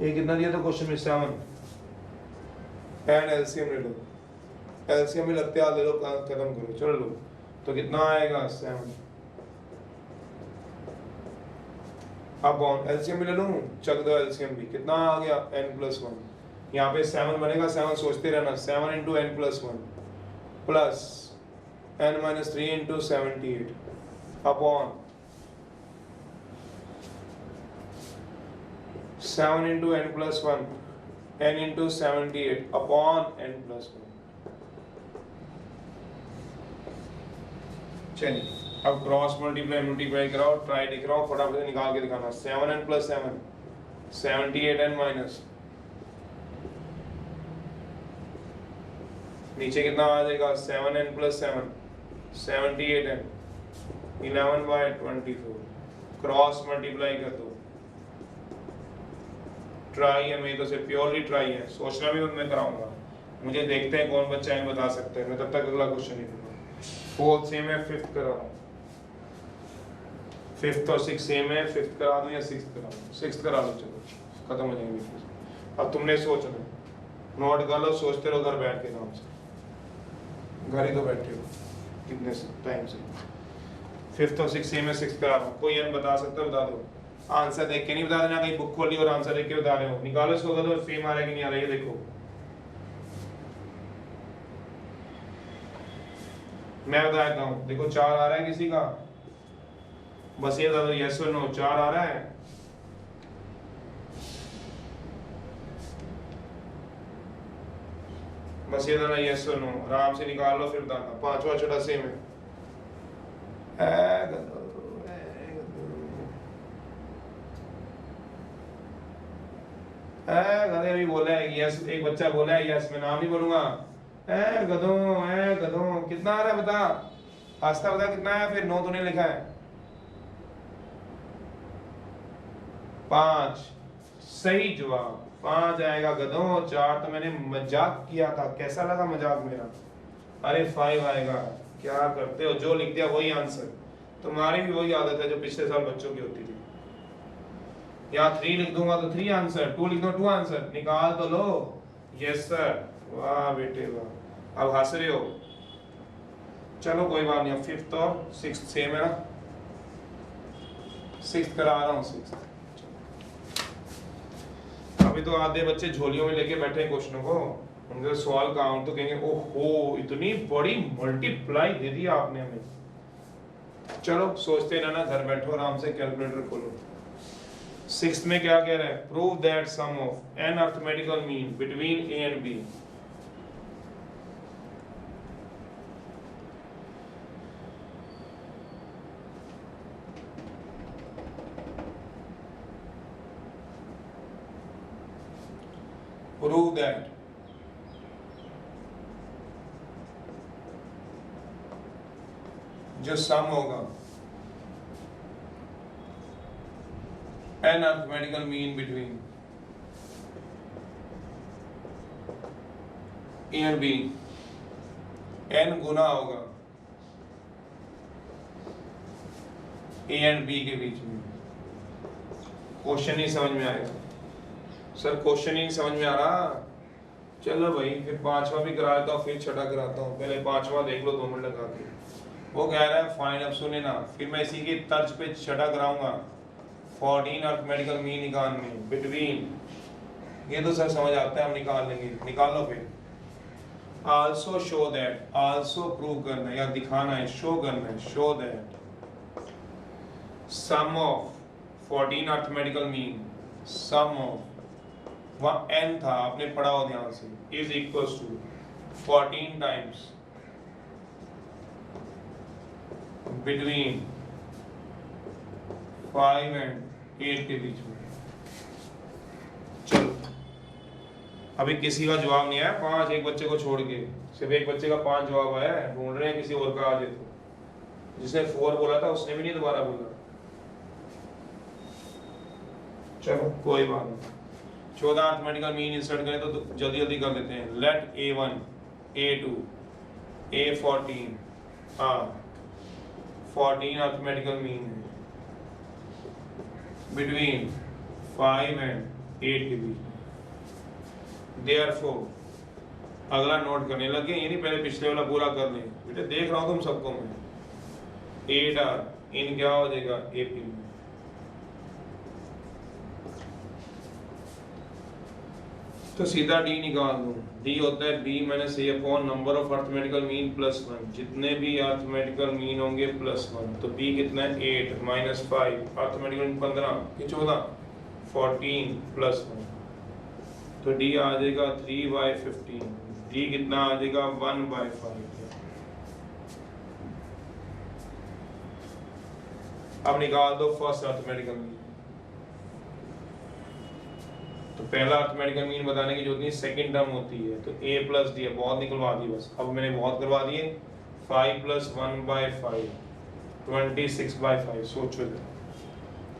[SPEAKER 1] A कितना दिया था क्वेश्चन में? 7। एंड एलसीएम ले लो, एलसीएम में लगते हाथ ले लो, खत्म करो। चलो लो, तो कितना आएगा? 7। अब एलसीएम भी ले लूं, चक दो एलसीएम भी। कितना आ गया? n + 1। यहाँ पे 7 बनेगा, 7 सोचते रहना। 7 × n + 1 plus n - 3 × 78 upon 7 × n + 1 n × 78 upon n + 1। चलिए अब क्रॉस मल्टीप्लाई कराओ, ट्राई लिख रहा हूँ, फटाफट से निकाल के दिखाना। 7n + 7 78n माइनस, नीचे कितना आ जाएगा? 7n + 7 78n 11/24। क्रॉस मल्टीप्लाई कर दो। ट्राई है, मैं तो सिर्फ प्योरली ट्राई है, सोचना भी मैं कराऊंगा। मुझे देखते हैं कौन बच्चा है बता सकते हैं। मैं तब तक अगला क्वेश्चन नहीं दूंगा। 4th सेम है, 5th करा रहा हूँ। 5th और 6th सेम है, 5th करा दूं या 6th करा दूं? 6th करा लो, चलो खत्म हो जाएंगे। अब तुमने सोचना, नोट कर लो, सोचते रहो घर बैठ के आराम से। घर ही तो बैठे हो कितने टाइम से। 5th और 6th सेम है, 6th करा रहा हूँ। कोई n बता सकता है? बता दो। आंसर देख के नहीं बता देना, कहीं बुक खोली और आंसर देख के बता रहे हो। निकालो इसको, करो सेम आ रहा है कि नहीं आ रहा है, ये देखो। मैं बता देता हूँ, देखो 4 आ रहा है किसी का, बस ये था, यस और नो 4 आ रहा है। बस ये था ना, यस और नो, आराम से निकाल लो। फिर बताना पांचवा छोटा सेम है। गधे अभी बोला है यस, एक बच्चा बोला है यस, मैं नाम नहीं बोलूंगा। गधों कितना आ रहा है बता, आस्था बता कितना है। फिर नो तूने लिखा है 5, सही जवाब 5 आएगा गधों। 4 तो मैंने मजाक किया था, कैसा लगा मजाक मेरा? अरे 5 आएगा। क्या करते हो, जो लिख दिया वही आंसर। तुम्हारी भी वही आदत है जो पिछले साल बच्चों की होती थी। यहाँ 3 लिख दूंगा तो 3 आंसर, 2 लिख दो 2 आंसर, निकाल तो लो। यस सर, वाह बेटे वाह। अब हंस रहे हो, चलो कोई बात नहीं। अब 5th और 6th सेम है ना, 6th करा रहा हूँ 6th। अभी तो आधे बच्चे झोलियों में लेके बैठे हैं क्वेश्चनों को, उनके सवाल काउंट तो कहेंगे ओहो इतनी बड़ी मल्टीप्लाई दे दी आपने हमें। चलो सोचते रहना, घर बैठो आराम से कैलकुलेटर खोलो। 6th में क्या कह रहा है? Prove that sum of N arithmetical mean between A and B. Prove that जो सम होगा an arithmetical mean between A and B, n गुना होगा ए एंड बी के बीच में। क्वेश्चन ही समझ में आएगा सर, क्वेश्चन ही नहीं समझ में आ रहा। चलो भाई फिर 5वां भी करा देता हूँ, फिर 6ठा कराता हूँ। पहले 5वां देख लो 2 मिनट लगा के। वो कह रहा है फाइंड, अब सुने ना, फिर मैं इसी की तर्ज पे 6ठा कराऊंगा। 14 अरिथमेटिकल मीन निकालने बिटवीन, ये तो सर समझ आता है, हम निकाल लेंगे। निकाल लो फिर। Also show that, also prove करना है या दिखाना है, शो करना है। Show that sum of 14 arithmetical mean, sum of, वहाँ n था आपने पढ़ा हो ध्यान से, is equals to 14 times between 5 and 8 के बीच में। चलो अभी किसी का जवाब नहीं आया 5, एक बच्चे को छोड़ के सिर्फ एक बच्चे का 5 जवाब आया है। ढूंढ रहे हैं किसी और का आ जाए तो। जिसने 4 बोला था उसने भी नहीं दोबारा बोला। चलो कोई बात नहीं। 14 अरिथमेटिकल मीन इंसर्ट करें तो जल्दी जल्दी कर लेते हैं। लेट A1 A2 A14, हाँ 14 अरिथमेटिकल मीन है बिटवीन 5 एंड 8 के बीच में। Therefore, अगला नोट करने लगे, ये नहीं पहले पिछले वाला पूरा कर लें। बेटे देख रहा हूँ तुम सबको मैं। 8 आर इन क्या हो जाएगा AP में। तो सीधा D निकाल दूं। D होता है B minus A upon number of arithmetical mean plus 1। जितने भी अरिथमेटिकल मीन होंगे प्लस 1। तो B कितना है 8 माइनस 5, अरिथमेटिकल मीन 15 कि 14, 14 प्लस 1। तो D आ जाएगा 3/15। D कितना आ जाएगा 1/5। अब निकाल दो फर्स्ट अरिथमेटिकल मीन। तो पहला अरिथमेटिकल मीन बताने की जरूरत नहीं, सेकंड टर्म होती है। तो A प्लस D है, बहुत निकलवा दी बस। अब मैंने बहुत करवा दिए। 5 प्लस 1/5 26/5। सोचो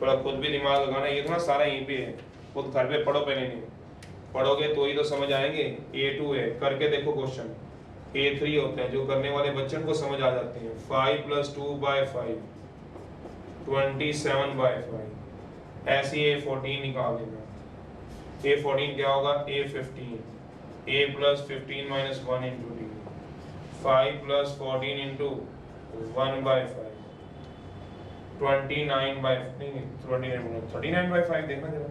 [SPEAKER 1] थोड़ा खुद भी दिमाग लगाना, ये तो ना सारा यहीं पे है, खुद घर पे पढ़ो। पहले नहीं पढ़ोगे तो ही तो समझ आएंगे। A2 है, करके देखो क्वेश्चन। A3 होता है, जो करने वाले बच्चे को समझ आ जाते हैं। 5 प्लस 2/5 27/5। ऐसे A14 निकाल देना। A14 क्या होगा A15। A plus 15 minus 1 into D। 5 plus 14 into 1/5 39/5 देखना जरा।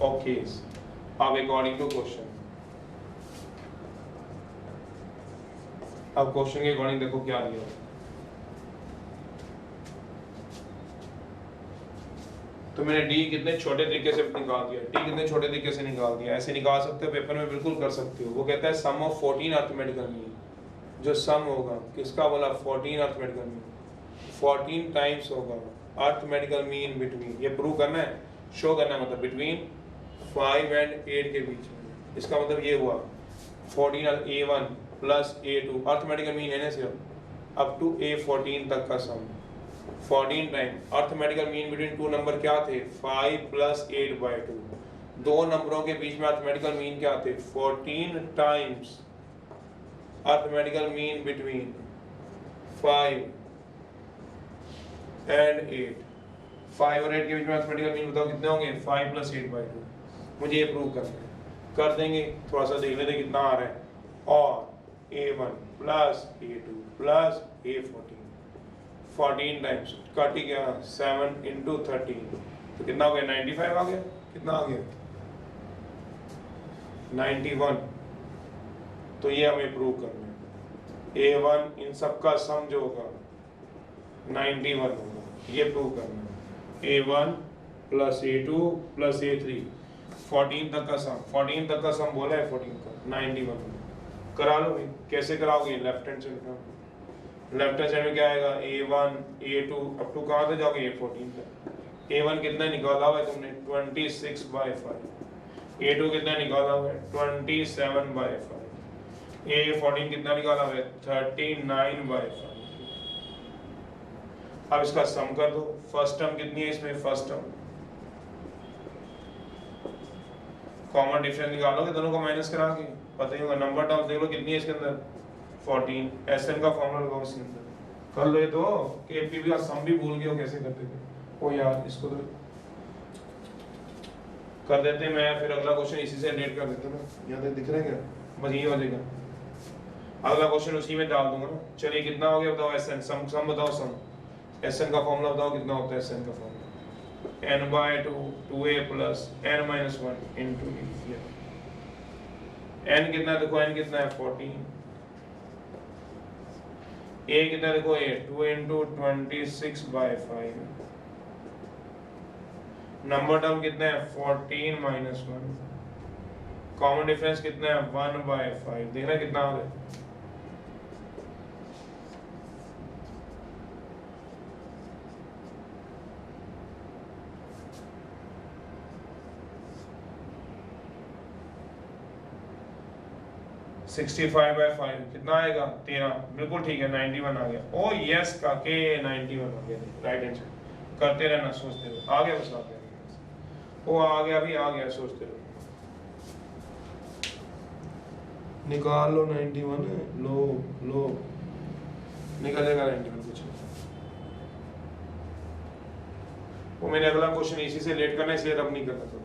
[SPEAKER 1] ओके, अब अकॉर्डिंग टू क्वेश्चन, अब क्वेश्चन के अकॉर्डिंग देखो क्या दिया। तो मैंने डी कितने छोटे तरीके से निकाल दिया, डी कितने छोटे तरीके से निकाल दिया। ऐसे निकाल सकते हो, पेपर में बिल्कुल कर सकते हो। वो कहता है सम ऑफ 14 अर्थमेटिकल मीन, जो सम होगा किसका बोला 14 अर्थमेटिकल मीन, 14 टाइम्स होगा अर्थमेटिकल मीन बिटवीन, ये प्रूव करना है, शो करना है, मतलब बिटवीन 5 एंड 8 के बीच में। इसका मतलब ये हुआ 14 A1 plus A2 arithmetical mean है ना सिर्फ अप टू A14 तक का सम 14 time. Arithmetical mean between two number क्या थे 5 प्लस 8/2, दो नंबरों के बीच में अर्थमेटिकल मीन क्या थे 14 times arithmetical mean between 5 and 8। 5 और 8 के बीच में अर्थमेटिकल मीन बताओ कितने होंगे 5 प्लस 8/2। मुझे ये प्रूव करना है, कर देंगे, थोड़ा सा देख लेते कितना आ रहा है। और A1 plus A2 plus A14 14 times cut ही गया 7 इंटू 13 तो कितना हो गया 95 आ गया। कितना आ गया 91। तो ये हमें प्रूव करना है A1 इन सब का सम जो होगा 91 होगा, ये प्रूव करना है। A1 plus A2 plus A3 14 तक का सम, 14 तक का सम बोला है 14 का 91 करा लो भाई। कैसे कराओगे लेफ्ट हैंड साइड में, लेफ्ट हैंड साइड में क्या आएगा A1 A2 अप टू कहाँ तक जाओगे A14 तक। A1 कितना निकाला हुआ है तुमने 26/5, A2 कितना निकाला हुआ है 27/5, A14 कितना निकाला हुआ है 39/5। अब इसका सम कर दो। फर्स्ट टर्म कितनी है इसमें, फर्स्ट टर्म कॉमन डिफरेंस निकालोगे दोनों को माइनस करा के, पता ही होगा। नंबर टर्म्स देख लो कितनी है इसके अंदर 14, SN का फॉर्मूला लगाओ इसके अंदर, कर लो ये तो। KPB का सम भी भूल गए हो कैसे करते थे ओ यार, इसको तो कर देते मैं, फिर अगला क्वेश्चन इसी से रिलेट कर देते ना, यहाँ दिख रहा है क्या, बस ये हो जाएगा। अगला क्वेश्चन उसी में डाल दूंगा ना। चलिए कितना हो गया बताओ SN, सम बताओ, सम SN का फॉर्मूला बताओ कितना होता है SN का formula n/2 2a plus n-1 into A. n कितना है देखो, n कितना है 14, a कितना है देखो 8, 2 इंटू 26/5, नंबर टर्म कितना है 14 माइनस 1, कॉमन डिफरेंस कितना है 1/5। देखना कितना आ रहा है सिक्सटी 65/5 कितना आएगा 13, बिल्कुल ठीक है 91 आ गया। ओ यस का के 91 आ गया, राइट आंसर। करते रहना, सोचते रहो, आ गया बस आ गया, वो आ गया भी आ गया, सोचते रहो। निकाल लो 91, लो लो निकलेगा 91 कुछ। वो मैंने अगला क्वेश्चन इसी से लेट करना है इसलिए रब नहीं करना चाहता।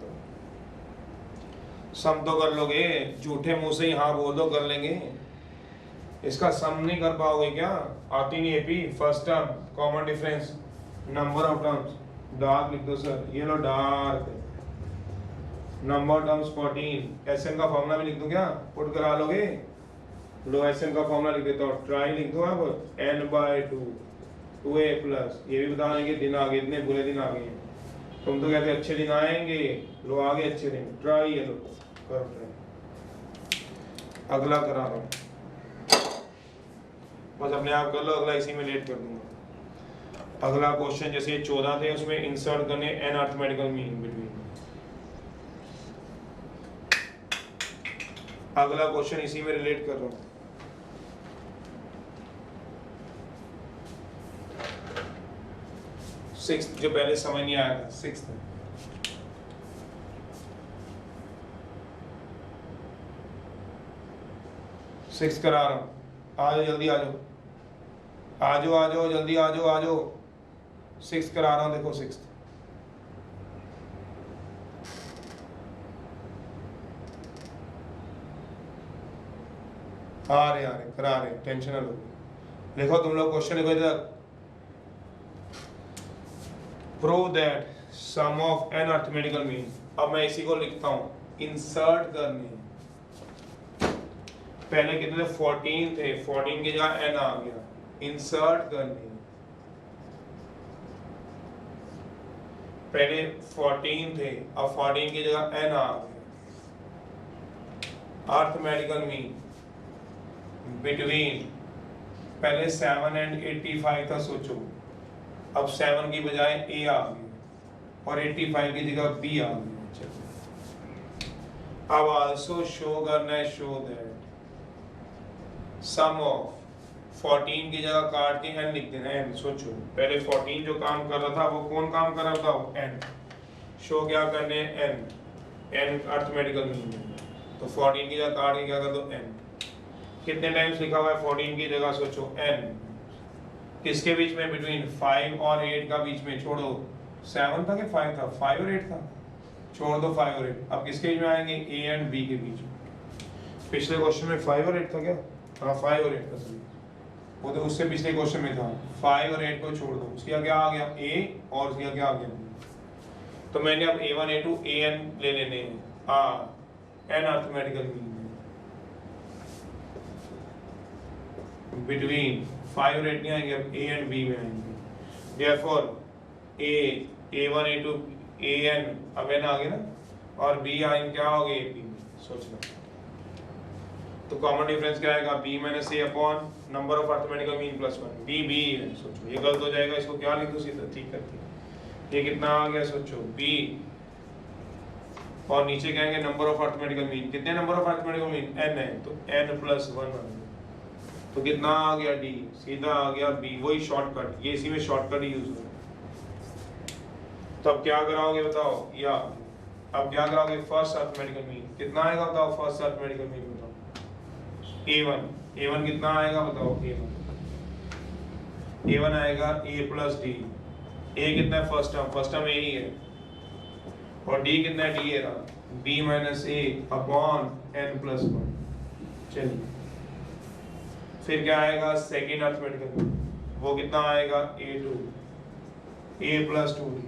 [SPEAKER 1] सम तो कर लोगे, झूठे मुंह से ही हाँ बोल दो कर लेंगे। इसका सम नहीं कर पाओगे क्या, आती नहीं AP. First term common difference number of terms dark लिख दो सर, ये लो डार्क, नंबर टर्म्स 14, SN का फॉर्मूला भी लिख दूं क्या, पुट करा लोगे। लो SN का फॉर्मूला लिख देता हूँ, ट्राई लिख दो आप n/2 2a प्लस, ये भी बता देंगे दिन आ गए, इतने बुरे दिन आ गए। तुम तो कहते अच्छे दिन आएंगे, लो आ गए अच्छे दिन। ट्राई ये लो कर ट्राई, अगला करा रहा हूँ, बस अपने आप कर लो, अगला इसी में लेट कर दूंगा। अगला क्वेश्चन जैसे 14 थे उसमें इंसर्ट करने n अर्थमेटिकल मीन बिटवीन। अगला क्वेश्चन इसी में रिलेट कर रहा हूँ। सिक्स्थ जो पहले समझ नहीं आया था, सिक्स्थ सिक्स करा रहा हूँ। आ जाओ जल्दी, आ जाओ आ जाओ आ जाओ जल्दी आ जाओ आ जाओ। सिक्स करा रहा हूँ, देखो सिक्स आ रहे करा रहे, टेंशन ना लो। देखो तुम लोग क्वेश्चन लिखो इधर, prove that sum of n arithmetical mean. अब मैं इसी को लिखता हूँ, इंसर्ट करनी। पहले कितने थे 14 थे, 14 की जगह n आ गया, इंसर्ट करनी। पहले 14 थे, अब 14 की जगह n आ गए। अर्थमेटिकल मीन बिटवीन, पहले 7 एंड 85 था, सोचो अब 7 की बजाय a आ गई और 85 की जगह b आ गई। अब आल्सो शो करना है, शो दैट सम ऑफ 14 की जगह काट के n लिख देना है। सोचो पहले 14 जो काम कर रहा था वो कौन काम कर रहा था, n। शो क्या करने n, n अर्थमेटिकल मीन है, तो 14 की जगह काट के क्या कर दो n। कितने टाइम्स लिखा हुआ है 14 की जगह, सोचो n। किसके बीच में, बिटवीन 5 और 8 का बीच में, छोड़ो 7 था कि 5 था, 5 और 8 था, छोड़ दो 5 और 8। अब किसके बीच में आएंगे, a एंड b के बीच में। पिछले क्वेश्चन में 5 और 8 था क्या, हाँ 5 और 8 था सही, वो तो उससे पिछले क्वेश्चन में था। 5 और 8 को छोड़ दो, उसका क्या आ गया a और उसका क्या आ गया b। तो मैंने अब a1 a2 an ले लेने हैं, n अर्थमेटिकल मीन बिटवीन 5 और 8 नहीं आएंगे, अब a एंड b में आएंगे। देयरफॉर a1 a2 an अब n आ गया ना, और b आएंगे क्या हो गया b में, सोचना। तो कॉमन डिफरेंस क्या आएगा, b minus a upon number of arithmetical mean plus 1, b b है। सोचो ये गलत हो जाएगा, इसको क्या लिख दो सीधा ठीक करके, ये कितना आ गया, सोचो b, और नीचे कहेंगे नंबर ऑफ अर्थमेटिकल मीन, कितने number of arithmetical mean, n है, तो n प्लस 1 आ गया, तो कितना आ गया d, सीधा आ गया b। वही शॉर्टकट, ये इसी में शॉर्टकट ही यूज हो रहा है। तो अब क्या कराओगे बताओ, या अब क्या कराओगे, फर्स्ट अर्थमेटिकल मीन कितना आएगा बताओ, फर्स्ट अर्थमेटिकल मीन बताओ, a1 कितना आएगा बताओ, a1 आएगा a प्लस डी। a कितना है, फर्स्ट टर्म a ही है, और d कितना है, d है ना, b minus a upon n plus 1। चलिए फिर क्या आएगा, सेकेंड अर्थमेटिकल, वो कितना आएगा, a2 a plus 2d।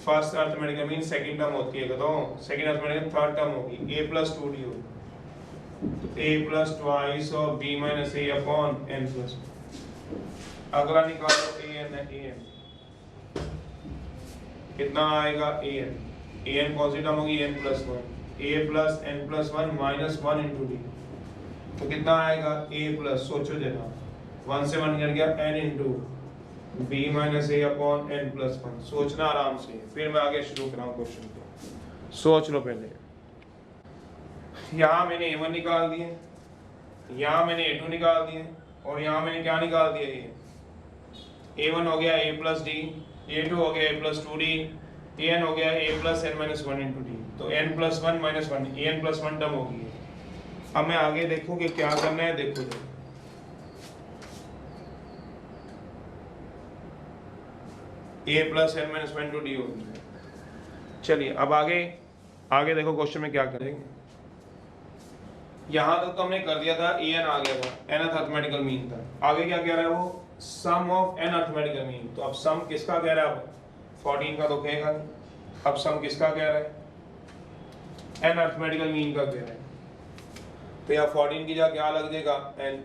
[SPEAKER 1] First arithmetical mean second term होती है, बताओ सेकंड अर्थमेटिकल थर्ड टर्म होगी, a प्लस 2d होगी, तो a प्लस ट्वाइस और b minus a upon n plus. अगला निकालो an है, an कितना आएगा, an कौन सी टर्म होगी, n plus 1, a plus n plus 1 minus 1 into D, तो कितना आएगा a प्लस, सोचो जरा 1 से 1 कट गया, n into b minus a upon n plus 1। सोचना आराम से, फिर मैं आगे शुरू कराऊं क्वेश्चन को, सोच लो पहले। यहाँ मैंने a1 निकाल दिए, यहाँ मैंने a2 निकाल दिए, और यहाँ मैंने क्या निकाल दिया, ये a1 हो गया a प्लस डी, a2 हो गया a प्लस 2d, an हो गया a plus n minus 1 into D, तो n plus 1 minus 1 an plus 1 term होगी। अब मैं आगे देखूँ कि क्या करना है, देखो जो a plus n minus 1 to D होगी। चलिए अब आगे देखो क्वेश्चन में क्या करेंगे। यहाँ तक तो हमने कर दिया था, an आ गया था, n अर्थमेटिकल मीन था। आगे क्या कह रहा है वो, सम ऑफ n अर्थमेटिकल मीन। तो अब सम किसका कह रहा है, अब 14 का तो कहेगा नहीं, अब सम किसका कह रहा है, n अर्थमेटिकल मीन का कह रहा है। तो यहाँ 14 की जगह क्या लग जाएगा, n,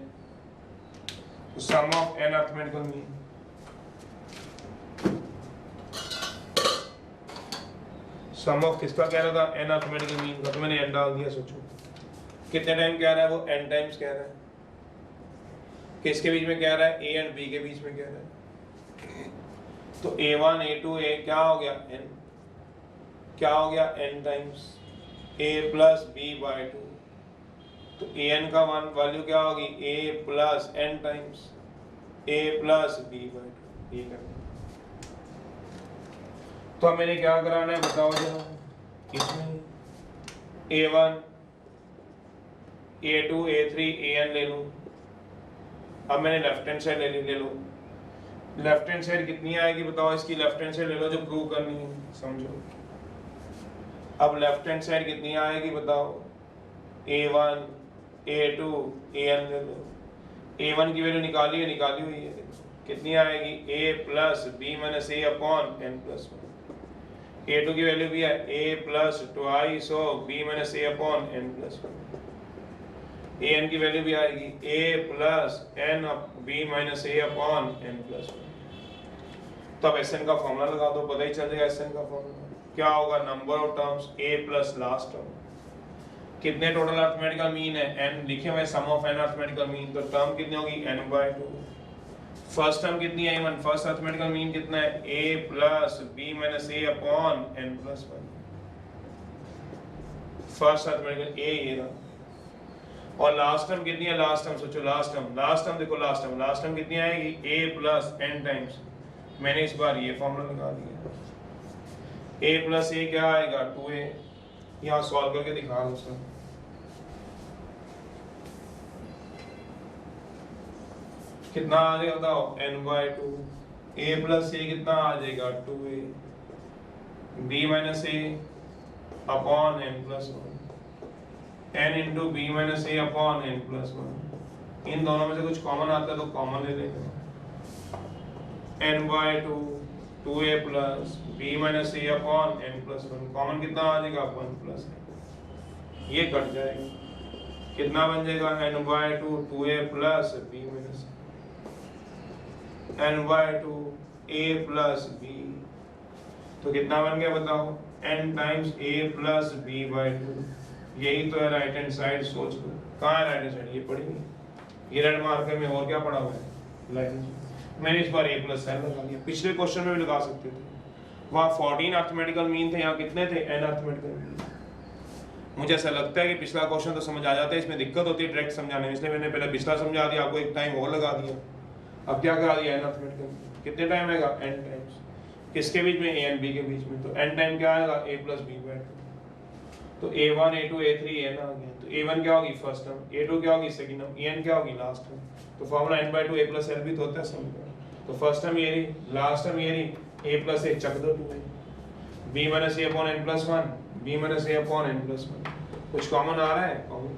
[SPEAKER 1] तो sum of n arithmetical mean, sum of किसका कह रहा था, n अर्थमेटिकल मीन का, तो मैंने n डाल दिया। सोचो कितने टाइम कह रहा है वो, n टाइम्स कह रहा है। किसके बीच में कह रहा है, a एंड b के बीच में कह रहा है। तो a1 a2 a क्या हो गया, n, क्या हो गया, n times a plus b by 2। तो an का वन वैल्यू क्या होगी, a plus n times a plus b by 2। ये करना, तो अब मैंने क्या कराना है बताओ जरा, इसमें a1 a2 a3 an ले लूं। अब मैंने लेफ्ट हैंड साइड ले लो, लेफ्ट हैंड साइड कितनी आएगी बताओ, इसकी लेफ्ट हैंड साइड ले लो जो प्रूव करनी है, समझो। अब लेफ्ट हैंड साइड कितनी आएगी बताओ, a1 a2 an ले लो। a1 की वैल्यू निकाली हुई है, कितनी आएगी, a plus b minus a upon n plus 1। a2 की वैल्यू भी है a plus twice of b minus a upon n plus 1। A N की वैल्यू भी आएगी A plus N B minus A upon N plus one. तो अब S N का formula लगा दो, पता ही चल जाएगा एस एन का फॉर्मूला क्या होगा, number of terms A plus last term. कितने टोटल अरिथमेटिकल मीन है, एन लिखे हुए सम ऑफ एन अरिथमेटिकल मीन, तो टर्म कितनी होगी n/2। फर्स्ट टर्म कितनी है a1, फर्स्ट अरिथमेटिकल मीन कितना है a plus b minus a upon n plus 1। First arithmetical a ये रहा। और लास्ट टर्म कितनी है, लास्ट टर्म सोचो, लास्ट टर्म देखो, लास्ट टर्म कितनी आएगी a प्लस n टाइम्स, मैंने इस बार ये फॉर्मूला लगा दिया, a प्लस a क्या आएगा 2a। यहाँ सॉल्व करके दिखा दो सर, कितना आ जाएगा बताओ n/2, a प्लस a कितना आ जाएगा 2a, b minus a upon n plus 1, n into b minus a upon n plus 1। इन दोनों में से कुछ कॉमन आता है तो कॉमन ले लेंगे, n/2 2a plus b minus a upon n plus 1, common कितना आ जाएगा 1 प्लस, ये कट जाएगा, कितना बन जाएगा n/2 2a plus b minus n/2 a plus b, तो कितना बन गया बताओ n times a plus b/2। यही तो है राइट हैंड साइड, सोच लो कहाँ है राइट हैंड साइड, ये पड़ी नहीं, ये रेड मार्कर में और क्या पड़ा हुआ है लाइन। मैंने इस बार a प्लस n लगा दिया, पिछले क्वेश्चन में भी लगा सकते थे, वहाँ 14 अरिथमेटिकल मीन थे, यहाँ कितने थे n अरिथमेटिकल मीन। मुझे ऐसा लगता है कि पिछला क्वेश्चन तो समझ आ जाता है, इसमें दिक्कत होती है डायरेक्ट समझाने में, इसलिए मैंने पहले पिछला समझा दिया, आपको एक टाइम और लगा दिया। अब क्या करा दिया n अरिथमेटिकल, कितने टाइम आएगा n टाइम्स, किसके बीच में a and b के बीच में, तो n टाइम क्या आएगा a प्लस b/2, तो a1 a2 a3 n आ गया, तो a1 क्या होगी फर्स्ट टर्म, a2 क्या होगी सेकंड टर्म, an क्या होगी लास्ट टर्म, तो formula n/2 a plus l भी तो होता है समीकरण। तो फर्स्ट टर्म ये रही, लास्ट टर्म ये रही, a प्लस a चक दो 2a, b minus a upon n plus 1, b minus a upon n plus 1, कुछ कॉमन आ रहा है, कॉमन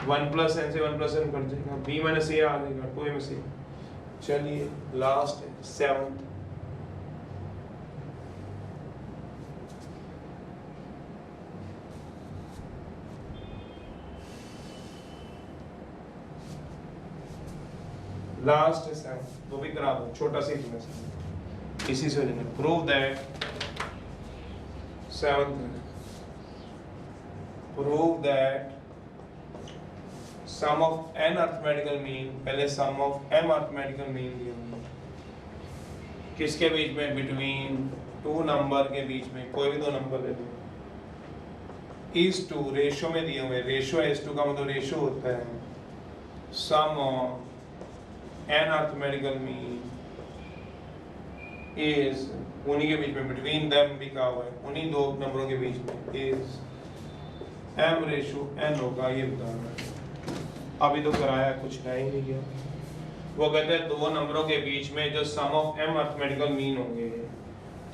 [SPEAKER 1] 1 प्लस n से 1 प्लस n कट जाएगा, b माइनस a आ जाएगा 2a में से। चलिए लास्ट है 7th, लास्ट है 7th, वो भी करा दो छोटा सा ही, इसी से लेना, prove that 7th, prove that sum of n arithmetical mean, पहले sum of m arithmetical mean दिया हुआ किसके बीच में, बिटवीन 2 नंबर के बीच में, कोई भी 2 नंबर ले लो, इस 2 रेशो में दिए हुए, रेशो है इस 2 का मतलब रेशो होता है sum of n arithmetical mean is, उन्हीं के बीच में, बिटवीन देम भी कहा हुआ है, उन्हीं 2 नंबरों के बीच में, इज m रेशो n होगा, ये बताना है। अभी तो कराया कुछ है ही नहीं गया, वो कहते हैं 2 नंबरों के बीच में जो सम ऑफ m अरिथमेटिकल मीन होंगे,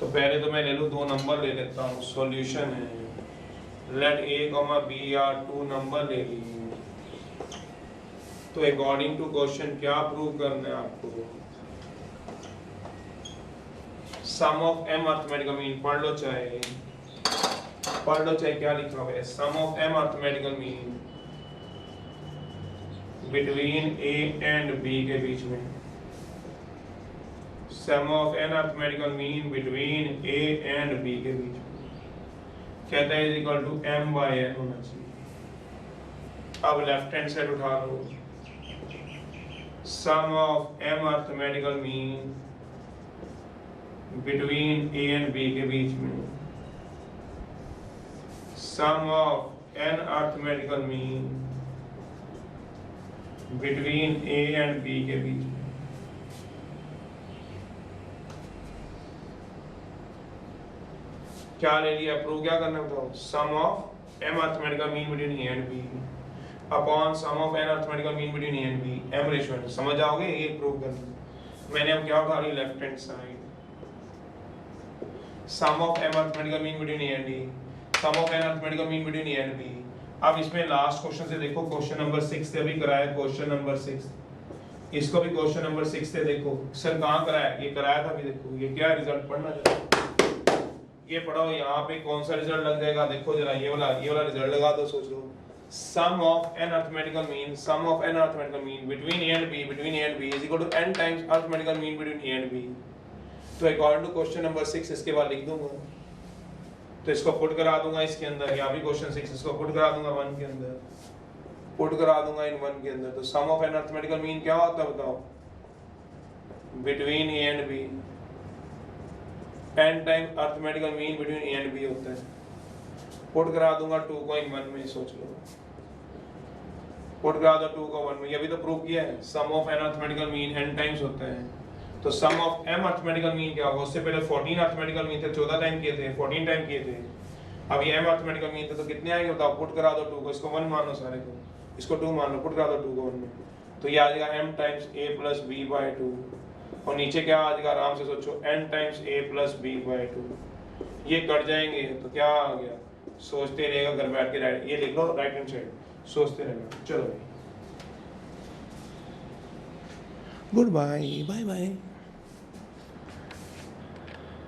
[SPEAKER 1] तो पहले तो मैं ले लूँ 2 नंबर ले लेता हूँ, सॉल्यूशन है let a, b are 2 number ले लिए, तो अकॉर्डिंग टू क्वेश्चन क्या प्रूव करना है आपको, sum of m arithmetical mean, पढ़ लो चाहे क्या लिखा हुआ है, sum of m arithmetical mean between a and b के बीच में, sum of n arithmetical mean between a and b के बीच में, कहता है इज इक्वल टू m/n होना चाहिए। अब लेफ्ट हैंड साइड उठा लो, sum of m arithmetical mean between a and b के बीच में, sum of n arithmetical mean between a and b के बीच में, क्या ले लिया, प्रूव क्या करना बताओ, sum of m arithmetical mean between a and b upon sum of n arithmetical mean between a and b, m ratio है, समझ आओगे ये प्रूव करना। मैंने अब क्या उठा ली left hand side, sum of m arithmetical mean between a and b, sum of n arithmetical mean between a and b। अब इसमें लास्ट क्वेश्चन से देखो, क्वेश्चन नंबर 6 से अभी कराया, क्वेश्चन नंबर 6, इसको भी क्वेश्चन नंबर 6 से देखो, सर कहाँ कराया, ये कराया था अभी, देखो ये क्या रिजल्ट पढ़ना जरा, ये पढ़ो यहाँ पे कौन सा रिजल्ट लग जाएगा, देखो जरा ये वाला रिजल्ट लगा दो, सोच लो sum of n arithmetical mean between a and b is equal to n times arithmetical mean between a and b. तो अकॉर्डिंग टू क्वेश्चन नंबर 6 इसके बाद लिख दूंगा, तो इसको पुट करा दूंगा इसके अंदर, यहाँ भी क्वेश्चन 6 इसको पुट करा दूंगा 1 के अंदर, पुट करा दूंगा इन 1 के अंदर। तो sum of N arithmetical mean क्या होता है बताओ, between A and B, n time arithmetical mean between A and B होता है। पुट करा दूंगा 2 को इन 1 में, सोच लो पुट करा दो 2 को 1 में, ये भी तो प्रूव किया है। Sum of N arithmetical mean n times होता है, तो sum of m arithmetical mean क्या होगा, उससे पहले 14 अरिथमेटिकल मीन थे, 14 टाइम किए थे, 14 टाइम किए थे, अब ये m अरिथमेटिकल मीन थे, तो कितने आएंगे बताओ, पुट करा दो 2 को, इसको 1 मान लो सारे को, इसको 2 मान लो, पुट करा दो 2 को 1 में, तो ये आ जाएगा m times a plus b by 2, और नीचे क्या आ जाएगा आराम से सोचो n times a plus b by 2, ये कट जाएंगे तो क्या आ गया, सोचते रहेगा घर बैठ के, राइट ये लिख लो राइट हैंड साइड, सोचते रहना। चलो गुड बाय, बाय बाय।